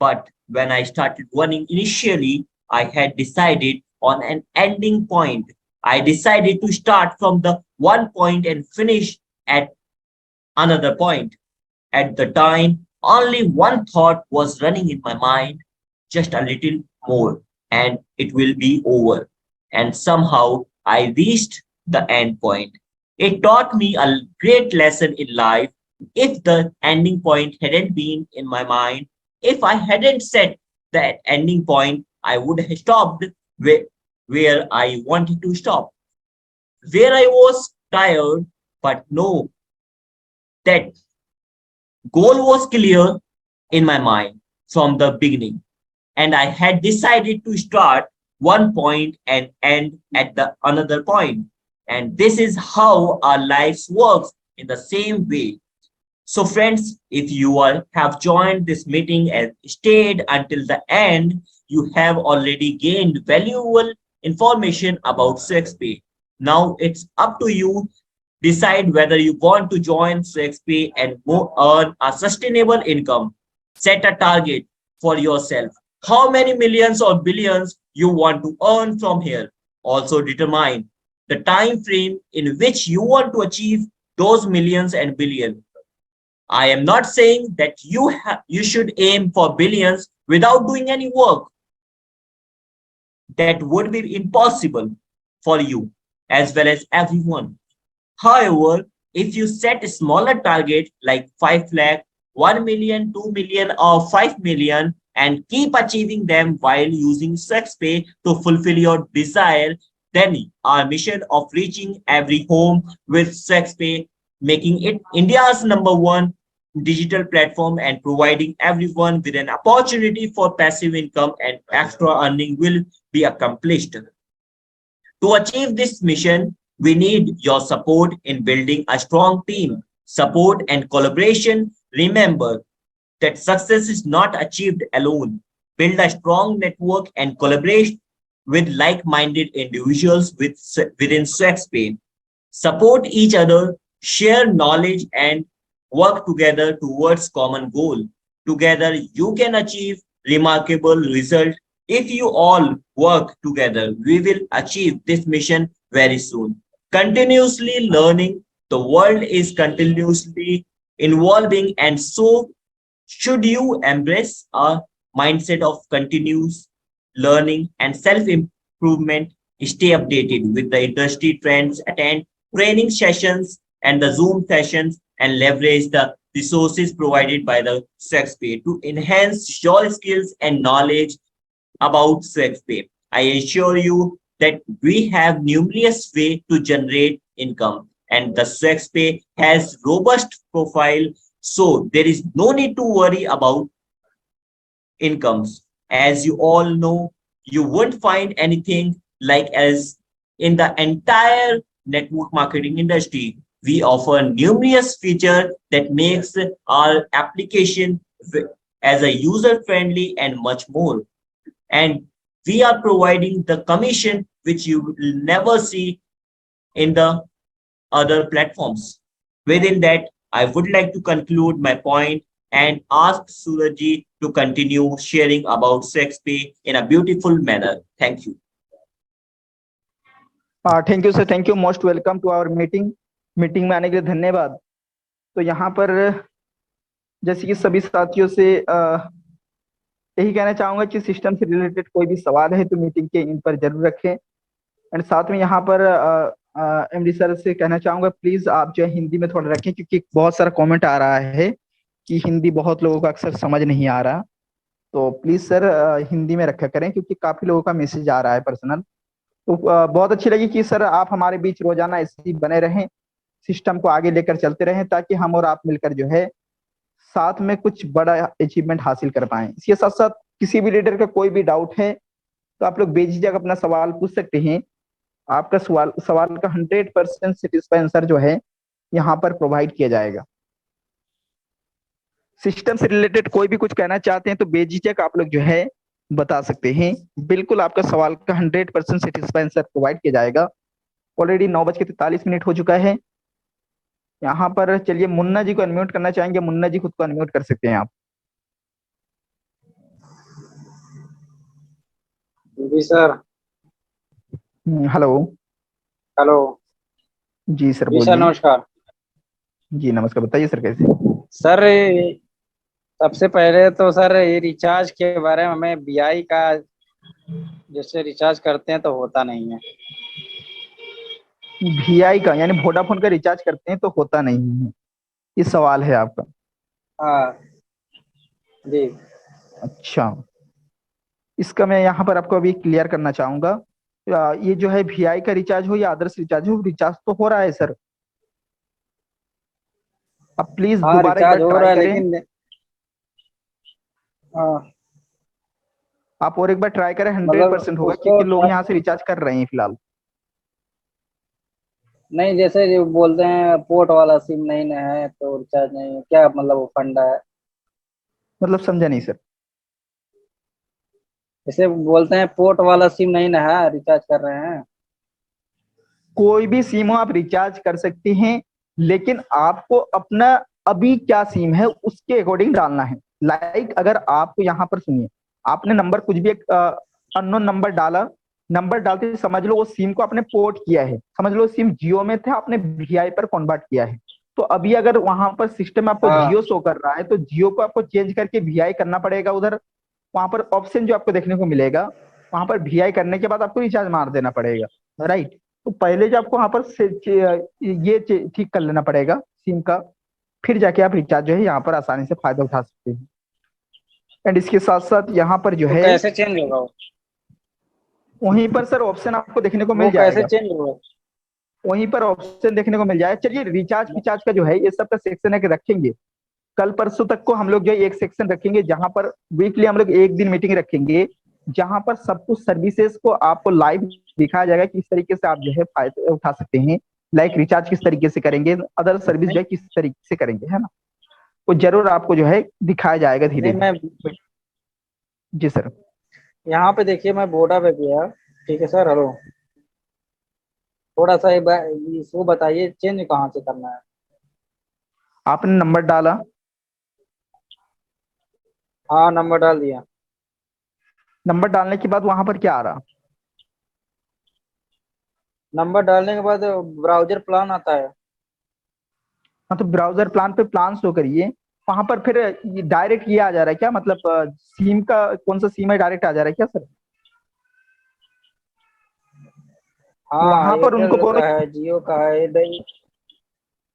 But when I started running initially, I had decided on an ending point. I decided to start from the one point and finish at another point. At the time, only one thought was running in my mind, just a little more, and it will be over. And somehow I reached the end point. It taught me a great lesson in life. If the ending point hadn't been in my mind, if I hadn't set that ending point, I would have stopped where I wanted to stop. Where I was tired, but no, that goal was clear in my mind from the beginning, and I had decided to start one point and end at the another point. And this is how our lives works in the same way. So, friends, if you all have joined this meeting and stayed until the end, you have already gained valuable information about SwexPay. Now it's up to you decide whether you want to join SwexPay and earn a sustainable income. Set a target for yourself. How many millions or billions you want to earn from here. Also determine the time frame in which you want to achieve those millions and billions. I am not saying that you should aim for billions without doing any work. That would be impossible for you as well as everyone. However, if you set a smaller target like 5 lakh, 1 million, 2 million, or 5 million and keep achieving them while using SwexPay to fulfill your desire, then our mission of reaching every home with SwexPay, making it India's #1 digital platform and providing everyone with an opportunity for passive income and extra earning will be accomplished. To achieve this mission, we need your support in building a strong team, support and collaboration. Remember that success is not achieved alone. Build a strong network and collaborate with like-minded individuals within SwexPay. Support each other, share knowledge, and work together towards common goal. Together, you can achieve remarkable result. If you all work together, we will achieve this mission very soon. Continuously learning, the world is continuously evolving, and so should you embrace a mindset of continuous learning and self improvement. Stay updated with the industry trends, attend training sessions and the Zoom sessions, and leverage the resources provided by the SwexPay to enhance your skills and knowledge about SwexPay. I assure you that we have numerous ways to generate income, and the SwexPay has robust profile, so there is no need to worry about incomes. As you all know, you won't find anything like as in the entire network marketing industry. We offer numerous features that makes our application as a user friendly and much more. And we are providing the commission which you will never see in the other platforms. Within that, I would like to conclude my point and ask Surajji to continue sharing about SwexPay in a beautiful manner. Thank you.
Thank you sir, thank you, most welcome to our meeting में आने के लिए धन्यवाद। तो यहाँ पर जैसे कि सभी साथियों से यही कहना चाहूंगा कि सिस्टम से रिलेटेड कोई भी सवाल है तो मीटिंग के इन पर जरूर रखें। एंड साथ में यहाँ पर एमडी सर से कहना चाहूंगा प्लीज आप जो है हिंदी में थोड़ा रखें, क्योंकि बहुत सारा कमेंट आ रहा है कि हिंदी बहुत लोगों को अक्सर समझ नहीं आ रहा। तो प्लीज सर हिंदी में रखा करें, क्योंकि काफी लोगों का मैसेज आ रहा है पर्सनल। तो बहुत अच्छी लगी कि सर आप हमारे बीच रोजाना ऐसे ही बने रहें, सिस्टम को आगे लेकर चलते रहें, ताकि हम और आप मिलकर जो है साथ में कुछ बड़ा अचीवमेंट हासिल कर पाए। इसके साथ साथ किसी भी लीडर का कोई भी डाउट है तो आप लोग बेझिझक अपना सवाल पूछ सकते हैं। आपका सवाल का 100% सेटिस्फाई आंसर जो है यहाँ पर प्रोवाइड किया जाएगा। सिस्टम से रिलेटेड कोई भी कुछ कहना चाहते हैं तो बेझिझक आप लोग जो है बता सकते हैं। बिल्कुल आपका सवाल का 100% सेटिस्फाई आंसर प्रोवाइड किया जाएगा। ऑलरेडी 9:43 हो चुका है। यहाँ पर चलिए मुन्ना जी को अनम्यूट करना चाहेंगे, मुन्ना जी खुद को अनम्यूट कर सकते हैं आप।
जी सर।
हेलो।
हेलो।
जी सर
जी सर
बोलिए।
नमस्कार।
जी नमस्कार, बताइए सर कैसे।
सर सबसे पहले तो सर ये रिचार्ज के बारे में, हमें बीआई का जैसे रिचार्ज करते हैं तो होता नहीं है।
वीआई का यानी वोडाफोन का रिचार्ज करते हैं तो होता नहीं है, ये सवाल है आपका।
हाँ जी।
अच्छा, इसका मैं यहाँ पर आपको अभी क्लियर करना चाहूंगा। ये जो है वीआई का रिचार्ज हो या आदर्श रिचार्ज हो, रिचार्ज तो हो रहा है सर। आप प्लीज
हाँ
दोबारा एक बार
रिचार्ज हो
ट्राई
रहा है
करें।
लेकिन हाँ,
आप और एक बार ट्राई करें, हंड्रेड
मतलब
परसेंट होगा
उसको
क्योंकि लोग यहाँ से रिचार्ज कर रहे हैं फिलहाल।
नहीं, जैसे जो बोलते हैं पोर्ट वाला सिम नहीं ना है तो रिचार्ज नहीं है, क्या मतलब वो फंडा है?
मतलब समझा नहीं सर।
जैसे बोलते हैं पोर्ट वाला सिम नहीं ना है, रिचार्ज कर रहे हैं।
कोई भी सिम हो आप रिचार्ज कर सकते हैं, लेकिन आपको अपना अभी क्या सिम है उसके अकॉर्डिंग डालना है। लाइक अगर आपको यहाँ पर सुनिए, आपने नंबर कुछ भी एक अननोन नंबर डाला, नंबर डालते ही समझ लो वो सिम को आपने पोर्ट किया है, समझ लो सिम जियो में था आपने वीआई पर कन्वर्ट किया है। तो अभी अगर वहां पर सिस्टम में आपको
हाँ
जियो शो कर रहा है तो जियो को आपको चेंज करके वीआई करना पड़ेगा उधर। वहां पर ऑप्शन जो आपको देखने को मिलेगा, वहां पर वीआई करने के बाद आपको रिचार्ज मार देना पड़ेगा, राइट। तो पहले जो आपको वहां पर ठीक कर लेना पड़ेगा सिम का, फिर जाके आप रिचार्ज जो है यहाँ पर आसानी से फायदा उठा सकते हैं। एंड इसके साथ साथ यहाँ पर जो
तो
है
कैसे चेंज होगा
वहीं पर सर ऑप्शन आपको देखने को
वो
मिल
कैसे
जाएगा।
चेंज होगा?
वहीं पर ऑप्शन देखने को मिल जाएगा। चलिए रिचार्ज फिचार्ज का जो है ये सब का सेक्शन है कि रखेंगे, कल परसों तक को हम लोग जो है एक सेक्शन रखेंगे जहां पर वीकली हम लोग एक दिन मीटिंग रखेंगे, जहां पर सब कुछ सर्विसेज को आपको लाइव दिखाया जाएगा कि इस तरीके से आप जो है फायदे उठा सकते हैं। लाइक रिचार्ज किस तरीके से करेंगे, अदर सर्विस जो है किस तरीके से करेंगे, है ना। वो जरूर आपको जो है दिखाया जाएगा धीरे
नहीं मैं
धीरे। जी सर।
यहाँ पे देखिए, मैं बोडा पे गया। ठीक है सर। हेलो। थोड़ा सा इसको बताइए चेंज कहाँ से करना है?
आपने नंबर डाला,
हाँ नंबर डाल दिया।
नंबर डालने के बाद वहां पर क्या आ रहा।
नंबर डालने के बाद ब्राउजर प्लान आता है।
हाँ तो ब्राउजर प्लान पे प्लान शो करिए, वहां पर फिर डायरेक्ट ये आ जा रहा है क्या, मतलब सिम का कौन सा सिम है डायरेक्ट आ जा रहा है क्या सर।
हाँ
वहां पर उनको
एयरटेल
बोलो
का है, जियो का है,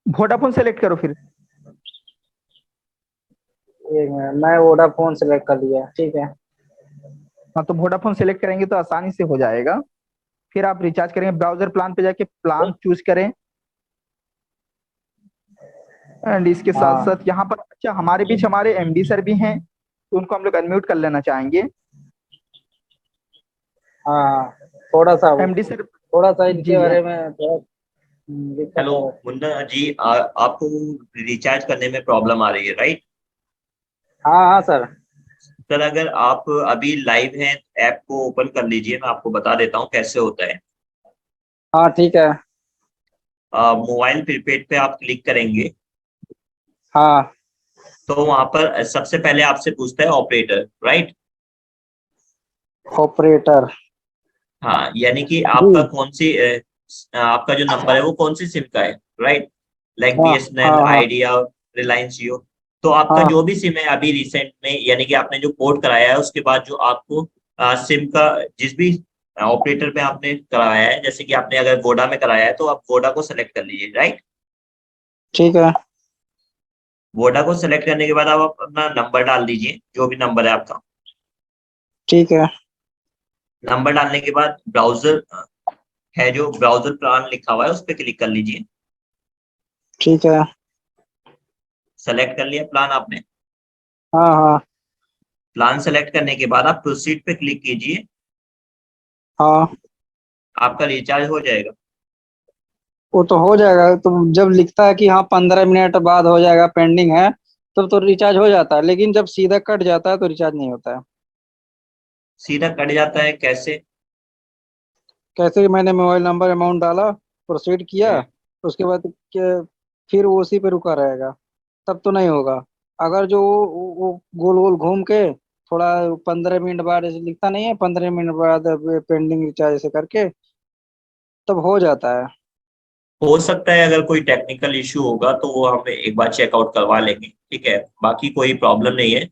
वोडाफोन सेलेक्ट करो फिर।
एक मिनट, मैं वोडाफोन सेलेक्ट कर लिया। ठीक है।
हाँ तो वोडाफोन सेलेक्ट करेंगे तो आसानी से हो जाएगा। फिर आप रिचार्ज करेंगे, ब्राउजर प्लान पे जाके प्लान चूज करें। एंड इसके साथ
हाँ
साथ यहाँ पर अच्छा हमारे बीच हमारे एमडी सर भी हैं, तो उनको हम लोग अनम्यूट कर लेना चाहेंगे।
हाँ हाँ,
एमडी सर।
थोड़ा सा
जी
इनके
जी।
बारे में थोड़ा दिक्कत
हेलो
है।
मुन्ना जी, आपको रिचार्ज करने में प्रॉब्लम आ रही है, राइट?
हाँ हाँ सर।
सर अगर आप अभी लाइव हैं, ऐप को ओपन कर लीजिए, मैं आपको बता देता हूँ कैसे होता है।
हाँ ठीक है।
मोबाइल प्रीपेड पे आप क्लिक करेंगे
हाँ
तो वहां पर सबसे पहले आपसे पूछता है ऑपरेटर, राइट?
ऑपरेटर।
हाँ, यानी कि
जी।
आपका कौन सी आपका जो नंबर है वो कौन सी सिम का है, राइट? लाइक
हाँ
बीएसएनएल,
हाँ हाँ
आइडिया, रिलायंस जियो। तो आपका
हाँ
जो भी सिम है अभी रिसेंट में, यानी कि आपने जो पोर्ट कराया है उसके बाद जो आपको सिम का जिस भी ऑपरेटर पे आपने कराया है, जैसे कि आपने अगर वोडा में कराया है तो आप वोडा को सेलेक्ट कर लीजिए, राइट?
ठीक है।
वोडा को सेलेक्ट करने के बाद आप अपना नंबर डाल दीजिए, जो भी नंबर है आपका।
ठीक है।
नंबर डालने के बाद ब्राउजर है, जो ब्राउजर प्लान लिखा हुआ है उस पर क्लिक कर लीजिए।
ठीक है।
सेलेक्ट कर लिया प्लान आपने।
हाँ हाँ
प्लान सेलेक्ट करने के बाद आप प्रोसीड पे क्लिक कीजिए,
हाँ।
आपका रिचार्ज हो जाएगा।
वो तो हो जाएगा, तो जब लिखता है कि हाँ 15 मिनट बाद हो जाएगा, पेंडिंग है, तब तो रिचार्ज हो जाता है, लेकिन जब सीधा कट जाता है तो रिचार्ज नहीं होता है।
सीधा कट जाता है कैसे?
कैसे कि मैंने मोबाइल नंबर अमाउंट डाला, प्रोसीड किया, उसके बाद फिर वो उसी पे रुका रहेगा, तब तो नहीं होगा। अगर जो वो गोल गोल घूम के थोड़ा 15 मिनट बाद ऐसे लिखता नहीं है, 15 मिनट बाद पेंडिंग रिचार्ज ऐसे करके, तब हो जाता है।
हो सकता है अगर कोई टेक्निकल इश्यू होगा तो वो हम एक बार चेकआउट करवा लेंगे, ठीक है। बाकी कोई प्रॉब्लम नहीं है,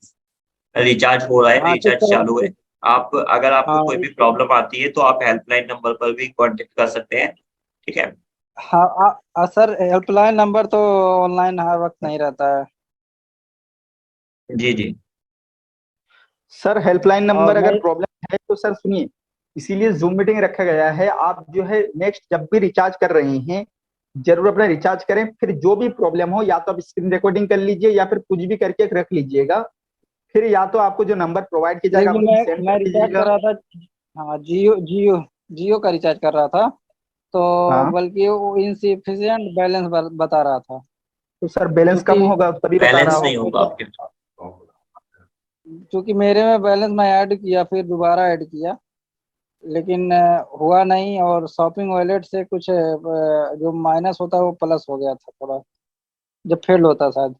रिचार्ज हो रहा है,
हाँ चेक
रिचार्ज
करो।
चालू है। आप अगर आपको
हाँ
कोई भी प्रॉब्लम आती है तो आप हेल्पलाइन नंबर पर भी कांटेक्ट कर सकते हैं, ठीक है।
हाँ सर हेल्पलाइन नंबर तो ऑनलाइन हर वक्त नहीं रहता है।
जी जी।
सर हेल्पलाइन
और
नंबर अगर
मैं
प्रॉब्लम है तो सर सुनिए, इसीलिए जूम मीटिंग रखा गया है। आप जो है नेक्स्ट जब भी रिचार्ज कर रहे हैं जरूर अपना रिचार्ज करें, फिर जो भी प्रॉब्लम हो या तो आप स्क्रीन रिकॉर्डिंग कर लीजिए या फिर कुछ भी करके रख लीजिएगा। फिर या तो आपको जो नंबर प्रोवाइड किया
एक
जाएगा आप
दिन
उसमें सेंड
मैं
कर
रिचार्ज कर
दीजिएगा।
रहा था। हाँ जियो का रिचार्ज कर रहा था, तो
हाँ
बल्कि वो इनसिफिशियंट बैलेंस बता रहा था।
तो सर बैलेंस कम
क्योंकि
होगा तभी बता रहा
बैलेंस नहीं
होगा।
होगा आपके।
क्योंकि मेरे में बैलेंस मैं ऐड किया, फिर दोबारा ऐड किया, लेकिन हुआ नहीं, और शॉपिंग वॉलेट से कुछ जो माइनस होता है वो प्लस हो गया था थोड़ा, जब फेल होता शायद।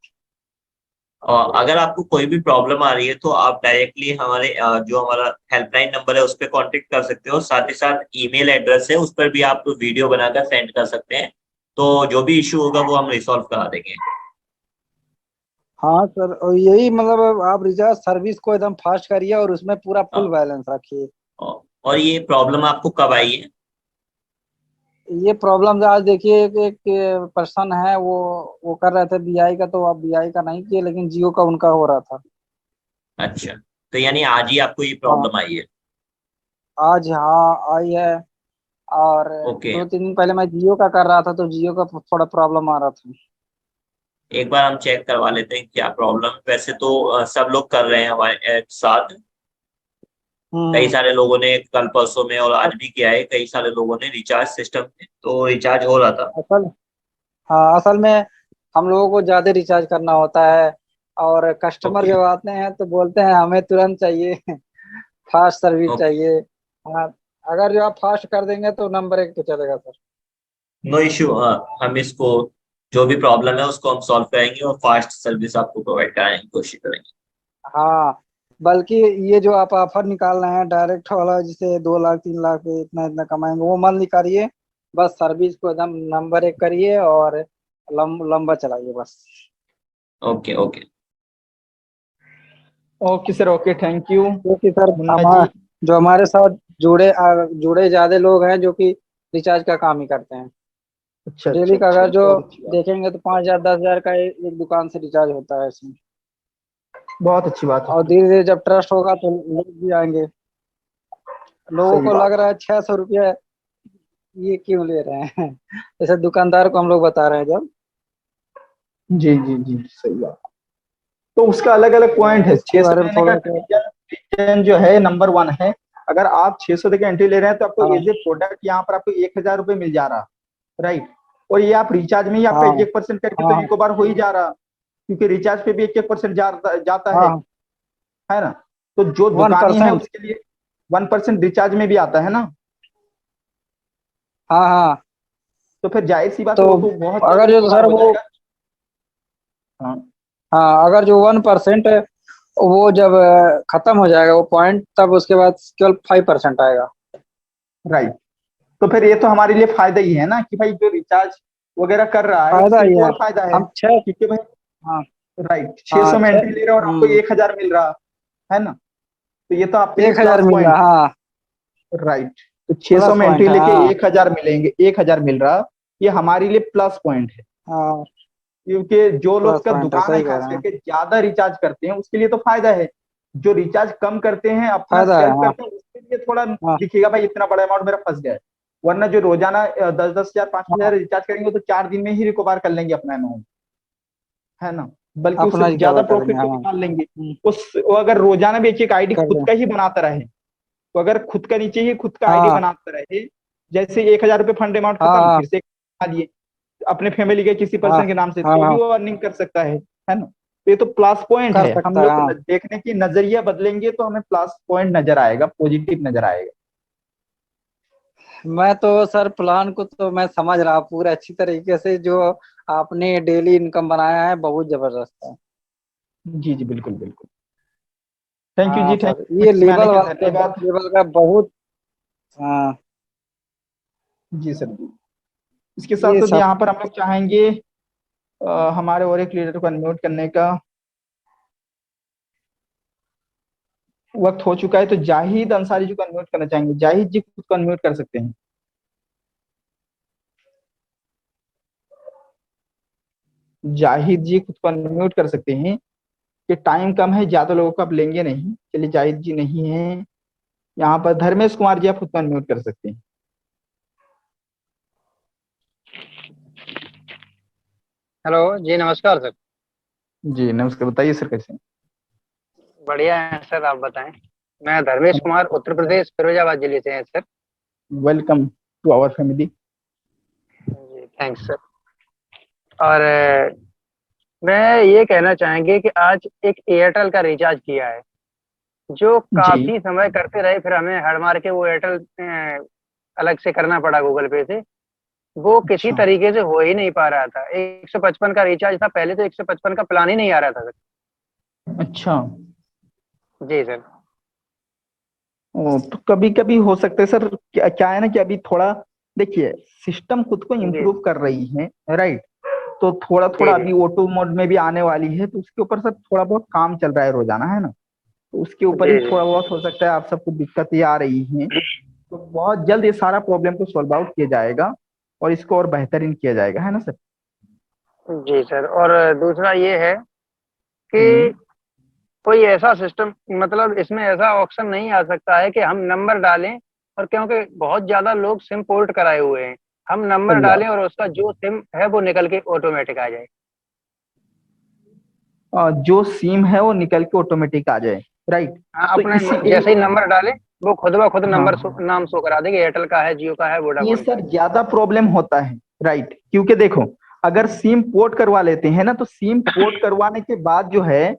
और अगर आपको कोई भी प्रॉब्लम आ रही है तो आप डायरेक्टली हमारे जो हमारा हेल्पलाइन नंबर है उस पर कांटेक्ट कर सकते हो। साथ ही साथ ईमेल एड्रेस है, उस पर भी आप वीडियो बनाकर सेंड कर सकते हैं, तो जो भी इश्यू होगा वो हम रिसॉल्व करा देंगे।
हाँ सर, और यही मतलब आप रिचार्ज सर्विस को एकदम फास्ट करिए और उसमें पूरा फुल
हाँ,
बैलेंस रखिए।
और ये प्रॉब्लम आपको कब आई है?
ये प्रॉब्लम आज देखिए, एक पर्सन है, वो कर रहे थे बीआई का, तो आप बीआई का नहीं किए, लेकिन जियो का उनका हो रहा था।
अच्छा, तो यानी आज ही आपको ये
हाँ
प्रॉब्लम आई है?
आज, हाँ आई है। और
ओके।
2-3 दिन पहले मैं जियो का कर रहा था, तो जियो का थोड़ा प्रॉब्लम आ रहा था।
एक बार हम चेक करवा लेते हैं क्या प्रॉब्लम। वैसे तो सब लोग कर रहे हैं हमारे साथ। कई
हम्म।
सारे लोगों ने कल परसों में और आज भी किया है, कई सारे लोगों ने रिचार्ज सिस्टम में तो रिचार्ज हो रहा था।
असल हाँ असल में हम लोगों को ज्यादा रिचार्ज करना होता है, और कस्टमर
ओके
जब आते हैं तो बोलते हैं हमें तुरंत चाहिए, फास्ट सर्विस
ओके,
चाहिए। हाँ, अगर जो आप फास्ट कर देंगे तो नंबर 1 पे चलेगा सर।
No issue. हाँ, हम इसको जो भी प्रॉब्लम है उसको हम सॉल्व करेंगे और फास्ट सर्विस आपको प्रोवाइड कराने की कोशिश करेंगे।
हाँ, बल्कि ये जो आप ऑफर निकाल रहे हैं डायरेक्ट वाला, जिसे 2 लाख 3 लाख पे इतना इतना कमाएंगे, वो मत निकालिए। बस सर्विस को एकदम नंबर 1 करिए और लंबा चलाइए बस।
Okay okay.
Okay sir, okay, thank you
क्योंकि सर
मुन्ना जी।
जो हमारे साथ जुड़े ज्यादा लोग हैं, जो कि रिचार्ज का काम ही करते हैं।
अच्छा अच्छा
डेली का
अच्छा,
अगर जो
बहुत अच्छी बात।
देखेंगे तो 5,000 10,000 का एक दुकान से रिचार्ज होता है इसमें।
बहुत अच्छी बात है
और
फिर।
धीरे धीरे जब ट्रस्ट होगा तो लोग भी आएंगे। लोगों
सही
को लग
बात
रहा है 600 रुपया ये क्यों ले रहे हैं, जैसे दुकानदार को हम लोग बता रहे हैं जब।
है। जी जी जी, सही बात। तो उसका अलग अलग पॉइंट
तो
है।
इसके
600
बारे में
लेने का
थोड़ा सा।
रीजन रीजन जो है नंबर वन है। अगर आप 600 देके एंट्री ले रहे हैं तो आपको
हाँ
एज ए प्रोडक्ट यहाँ पर आपको 1,000 रुपये मिल जा रहा, राइट। और ये आप रिचार्ज में ही आपका
हाँ
1% करके तो
हाँ
एक बार हो ही जा रहा, क्योंकि रिचार्ज पे भी 1% जाता
हाँ।
है ना। तो जो
वन
दुकानी है
परसेंट
उसके लिए 1% रिचार्ज में भी आता है ना।
हाँ हाँ।
तो फिर जाहिर सी बात
तो
है वो तो बहुत जल्दी
अगर जो
शुमार
सर
हो
वो
जाएगा। हाँ,
हाँ, अगर जो 1% है वो जब खत्म हो जाएगा वो पॉइंट, तब उसके बाद केवल 5% आएगा।
राइट। तो फिर ये तो हमारे लिए फायदा ही है ना कि भाई जो रिचार्ज वगैरह कर रहा है
फायदा
उसके लिए
ही
तो
है।
और फायदा है,
हम छः
क्योंकि भाई
हाँ
राइट
हाँ
600 में
छः
एंट्री ले रहे हो और आपको 1,000 मिल रहा है ना। तो ये तो आपके लिए
1,000
प्लस
मिल रहा,
पॉइंट
हाँ।
है, राइट। तो 600
प्लस
में
पॉइंट
एंट्री
है,
लेके
हाँ
1,000 मिलेंगे, 1,000 मिल रहा, ये हमारे लिए प्लस पॉइंट है।
हाँ।
क्योंकि जो लोग
प्लस
का
पॉइंट है,
दुकान है
सही कह
खास
रहे हैं।
करके ज्यादा रिचार्ज करते हैं उसके लिए तो फायदा है। जो रिचार्ज कम करते हैं अपना
फायदा है,
सेल्फ
हाँ
करते हैं उसके लिए थोड़ा
हाँ
दिखेगा भाई इतना बड़ा अमाउंट मेरा फंस गया है। वरना जो रोजाना 10-10 हजार 5,000
हाँ।
रिचार्ज करेंगे तो 4 दिन में ही रिकवर कर लेंगे अपना अमाउंट, है ना। बल्कि उससे
अपना
ज्यादा
रिकवर करेंगे,
प्रॉफिट भी
हाँ।
निकाल लेंगे। वो अगर रोजाना भी एक आईडी
कर
खुद
लें।
का ही बनाता रहे, तो अगर खुद का नीचे ही खुद का आईडी
हाँ
बनाता रहे, जैसे 1,000 रुपये फंड अमाउंट खत्म
हाँ
फिर से बना लिए अपने फैमिली के किसी
हाँ
पर्सन के नाम से,
हाँ
तो भी
हाँ।
वो अर्निंग कर सकता है ना। तो ये तो प्लस पॉइंट
कर
है। हम
सकता है,
लोग
हाँ।
देखने की नजरिया बदलेंगे तो हमें प्लस पॉइंट नजर आएगा, पॉजिटिव नजर आएगा।
मैं तो सर प्लान को तो मैं समझ रहा हूँ पूरा अच्छी तरीके से। जो आपने डेली इनकम बनाया है बहुत जबरदस्त है।
जी जी बिल्कुल बिल्कुल। थैंक यू
हाँ
जी, थैंक
सर,
यू
ये
में आने
लेबल
के लिए
वाला
धन्यवाद।
लेबल का बहुत। हाँ,
जी सर जी। इसके साथ
ये
साथ
सब।
यहाँ पर हम लोग चाहेंगे हमारे और एक लीडर को अनम्यूट करने का वक्त हो चुका है, तो जाहिद अंसारी जी को अनम्यूट करना चाहेंगे। जाहिद जी खुद को अनम्यूट कर सकते हैं। जाहिद जी खुद को अनम्यूट कर सकते हैं कि टाइम कम है, ज्यादा लोगों को आप लेंगे नहीं। चलिए जाहिद जी नहीं है यहाँ पर। धर्मेश कुमार जी आप खुद को अनम्यूट कर सकते हैं।
हेलो जी, नमस्कार सर।
जी नमस्कार, बताइए सर कैसे हैं?
बढ़िया है सर, आप बताएं। मैं धर्मेश कुमार, उत्तर प्रदेश फिरोजाबाद जिले से हैं sir.
Welcome to our family.
जी थैंक्स सर। और मैं ये कहना चाहेंगे कि आज एक एयरटेल का रिचार्ज किया है, जो
जी।
काफी समय करते रहे, फिर हमें हड़ मार के वो एयरटेल अलग से करना पड़ा गूगल पे से। वो किसी
अच्छा
तरीके से हो ही नहीं पा रहा था। 155 का रिचार्ज था पहले, तो 155 का प्लान ही नहीं आ रहा था
अच्छा।
सर। जी सर।
तो कभी कभी हो सकता है सर। क्या है ना कि अभी थोड़ा देखिए, सिस्टम खुद को
जी
इम्प्रूव कर रही है, राइट। तो थोड़ा
जी
थोड़ा
जी
अभी ऑटो मोड में भी आने वाली है, तो उसके ऊपर सर थोड़ा बहुत काम चल रहा है रोजाना, है ना। तो उसके ऊपर ही
जी जी
थोड़ा बहुत हो सकता है आप सबको दिक्कतें आ रही हैं। तो बहुत जल्द ये सारा प्रॉब्लम को सॉल्व आउट किया जाएगा और इसको और बेहतरीन किया जाएगा, है ना सर।
जी सर। और दूसरा ये है
हम्म।
कि कोई ऐसा सिस्टम, मतलब इसमें ऐसा ऑप्शन नहीं आ सकता है कि हम नंबर डालें, और क्योंकि बहुत ज्यादा लोग सिम पोर्ट कराए हुए हैं, हम नंबर
सही
डालें
बात।
और उसका जो सिम है वो निकल के ऑटोमेटिक आ जाए।
जो सिम है वो निकल के ऑटोमेटिक आ जाए, राइट।
हाँ,
तो
अपने
इसी
जैसे ही नंबर डालें, वो खुद ब खुद
हाँ
नंबर
हाँ,
नाम शो करा देगी, एयरटेल का है, जियो का है,
ये
वोडाफोन का
सर
है।
ज्यादा प्रॉब्लम होता है, राइट। क्योंकि देखो, अगर सिम पोर्ट करवा लेते हैं ना, तो सिम पोर्ट करवाने के बाद जो है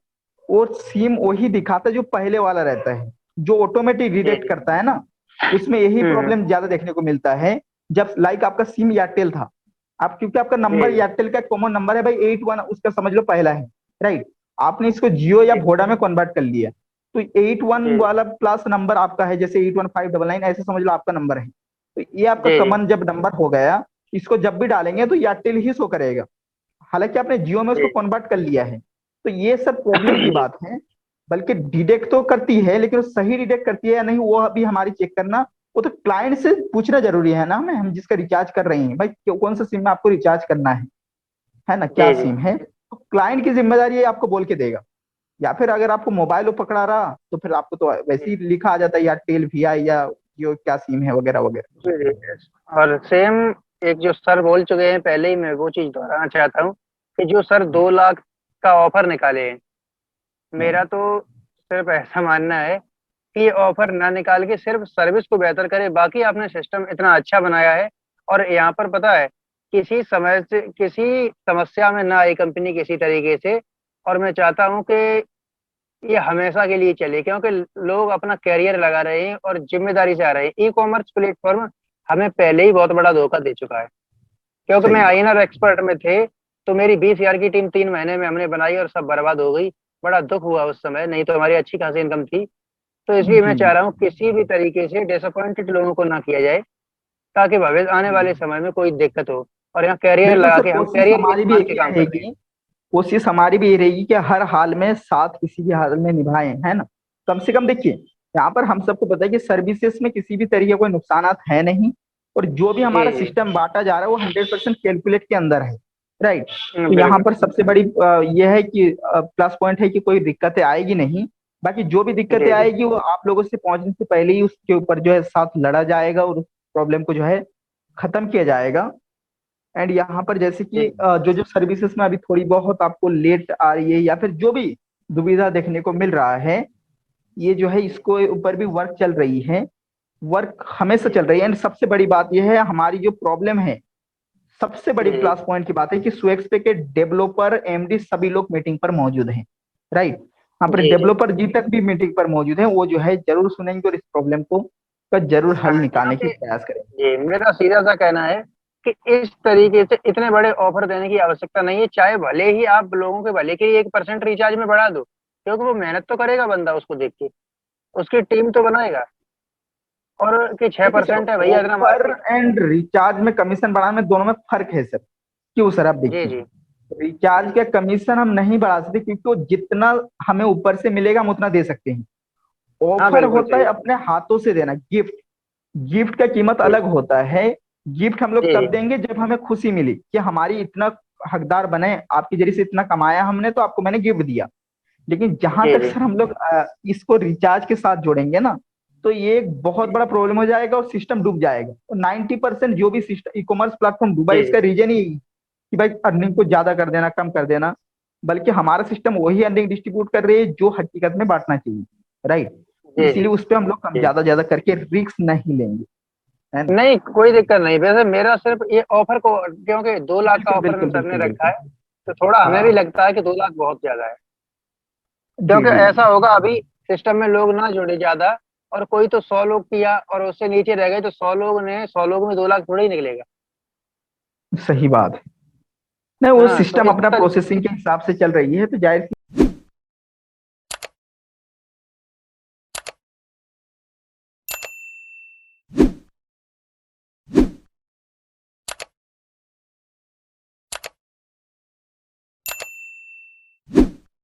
वो सिम वही दिखाता है जो पहले वाला रहता है, जो ऑटोमेटिक
जी
रिडेक्ट
जी।
करता है ना। उसमें यही
हम्म।
प्रॉब्लम ज्यादा देखने को मिलता है। जब लाइक आपका सिम एयरटेल था, आप क्योंकि आपका
जी
नंबर
जी
एयरटेल का कॉमन नंबर है भाई 81, उसका समझ लो पहला है, राइट। आपने इसको जियो या
जी
वोडा में कन्वर्ट कर लिया, तो 81
जी
वाला प्लस नंबर आपका है, जैसे 81599 ऐसे समझ लो आपका नंबर है। तो ये आपका
जी जी
कॉमन जब नंबर हो गया, इसको जब भी डालेंगे तो एयरटेल ही शो करेगा, हालांकि आपने जियो में उसको
जी
कन्वर्ट कर लिया है। तो ये सब प्रॉब्लम की बात है। बल्कि डिटेक्ट तो करती है, लेकिन वो सही डिटेक्ट करती है या नहीं वो अभी हमारी चेक करना, वो तो क्लाइंट से पूछना जरूरी है ना हमें, हम जिसका रिचार्ज कर रहे हैं भाई कौन सा सिम में आपको रिचार्ज करना है ना, क्या
जी जी।
सिम है। तो क्लाइंट की जिम्मेदारी है आपको बोल के देगा। या फिर अगर आपको मोबाइल वो पकड़ा रहा तो फिर आपको तो वैसे ही लिखा आ जाता है या टेल वी या जियो क्या सिम है वगैरह वगैरह।
जी जी। और सेम, एक जो सर बोल चुके हैं पहले ही, मैं वो चीज दोहराना चाहता हूँ कि जो सर 2 लाख का ऑफर निकाले हैं, मेरा
हाँ,
तो सिर्फ ऐसा मानना है कि ये ऑफर ना निकाल के सिर्फ सर्विस को बेहतर करे। बाकी आपने सिस्टम इतना अच्छा बनाया है, और यहाँ पर पता है, किसी समय से किसी समस्या में ना आई कंपनी किसी तरीके से। और मैं चाहता हूँ कि ये हमेशा के लिए चले, क्योंकि लोग अपना कैरियर लगा रहे हैं और जिम्मेदारी से आ रहे हैं। ई कॉमर्स प्लेटफॉर्म हमें पहले ही बहुत बड़ा धोखा दे चुका है, क्योंकि
सही
मैं
बात।
आईएनआर एक्सपर्ट में थे, तो मेरी 20,000 की टीम 3 महीने में हमने बनाई और सब बर्बाद हो गई। बड़ा दुख हुआ उस समय, नहीं तो हमारी अच्छी खासी इनकम थी। तो इसलिए मैं
जी
चाह
जी।
रहा हूँ किसी भी तरीके से डिसअपॉइंटेड लोगों को ना किया जाए, ताकि भविष्य आने वाले समय में कोई दिक्कत हो। और यहाँ कैरियर
बिल्कुल
लगा
सर,
के, हम
कोशिश
कैरियर भी
हमारी भी
संभाल
एक
के
ही
काम करते हैं।
रहेगी। कोशिश हमारी भी ये रहेगी कि हर हाल में साथ किसी भी हाल में निभाएं, है ना। कम से कम देखिए, यहाँ पर हम सबको पता है कि सर्विसेज में किसी भी तरीके कोई नुकसानात है नहीं। और जो भी
जी
हमारा
जी।
सिस्टम बांटा जा रहा है वो 100% कैलकुलेट के अंदर है, राइट। तो यहाँ
बिल्कुल।
पर सबसे बड़ी यह है कि प्लस पॉइंट है कि कोई दिक्कतें आएगी नहीं। बाकी जो भी दिक्कतें
जी जी।
आएगी वो आप लोगों से पहुंचने से पहले ही उसके ऊपर जो है साथ लड़ा जाएगा और उस प्रॉब्लम को जो है खत्म किया जाएगा। एंड यहाँ पर जैसे
जी
कि जो जो सर्विसेज में अभी थोड़ी बहुत आपको लेट आ रही है या फिर जो भी दुविधा देखने को मिल रहा है, ये जो है इसको ऊपर भी वर्क चल रही है। वर्क हमेशा चल रही है। एंड सबसे बड़ी बात यह है हमारी जो प्रॉब्लम है, सबसे बड़ी
जी
प्लस पॉइंट की बात है कि स्वेक्सपे के डेवलपर एमडी सभी लोग मीटिंग पर मौजूद हैं, राइट। यहाँ पर
जी जी।
डेवलपर जी तक भी मीटिंग पर मौजूद है, वो जो है जरूर सुनेंगे और इस प्रॉब्लम को का जरूर हल
हाँ, यहाँ
निकालने की
पे
प्रयास करें।
जी मेरा सीधा सा कहना है कि इस तरीके से इतने बड़े ऑफर देने की आवश्यकता नहीं है, चाहे भले ही आप लोगों के भले के लिए 1% रिचार्ज में बढ़ा दो, क्योंकि वो मेहनत तो करेगा बंदा उसको देख के, उसकी टीम तो बनाएगा। और कि छह
देखिए सर,
परसेंट है भैया इतना
ऑफर
मार्केट।
एंड रिचार्ज में कमीशन बढ़ाने में दोनों में फर्क है सर। क्यों सर, आप
जी
देखिए,
जी
रिचार्ज का कमीशन हम नहीं बढ़ा सकते क्योंकि वो जितना हमें ऊपर से मिलेगा हम उतना दे सकते हैं।
हाँ
ऑफर
बिल्कुल
होता है
सही।
अपने हाथों से देना, गिफ्ट। गिफ्ट का कीमत
जी
अलग होता है। गिफ्ट हम लोग
जी
तब देंगे जब हमें खुशी मिली कि हमारी इतना हकदार बने, आपके जरिए से इतना कमाया हमने तो आपको मैंने गिफ्ट दिया। लेकिन जहां
जी
तक
जी
सर हम लोग इसको रिचार्ज के साथ जोड़ेंगे ना, तो ये एक बहुत बड़ा प्रॉब्लम हो जाएगा और सिस्टम डूब जाएगा। तो 90% जो भी सिस्टम ई कॉमर्स प्लेटफॉर्म डूबा है,
जी
इसका रीजन ही कि भाई अर्निंग को ज्यादा कर देना, कम कर देना। बल्कि हमारा सिस्टम वही अर्निंग डिस्ट्रीब्यूट कर रही है जो हकीकत में बांटना चाहिए। राइट।
जी
इसीलिए
जी
उस पर हम लोग कम
जी।
ज्यादा ज्यादा करके रिस्क नहीं लेंगे, है ना।
नहीं कोई दिक्कत नहीं, वैसे मेरा सिर्फ ये ऑफर को, क्योंकि 2 लाख का
बिल्कुल
ऑफर
बिल्कुल
सर ने
बिल्कुल
रखा
बिल्कुल।
है, तो थोड़ा हमें भी
हाँ।
लगता है कि 2 लाख बहुत ज्यादा है।
जी
क्योंकि
जी
ऐसा होगा अभी सिस्टम में लोग ना जुड़े ज्यादा, और कोई तो 100 लोग किया और उससे नीचे रह गए, तो 100 लोग ने 100 लोग में 2 लाख थोड़ा ही निकलेगा।
सही बात है। नहीं, वो
हाँ तो
सिस्टम अपना
इतना।
प्रोसेसिंग के हिसाब से चल रही है, तो जाहिर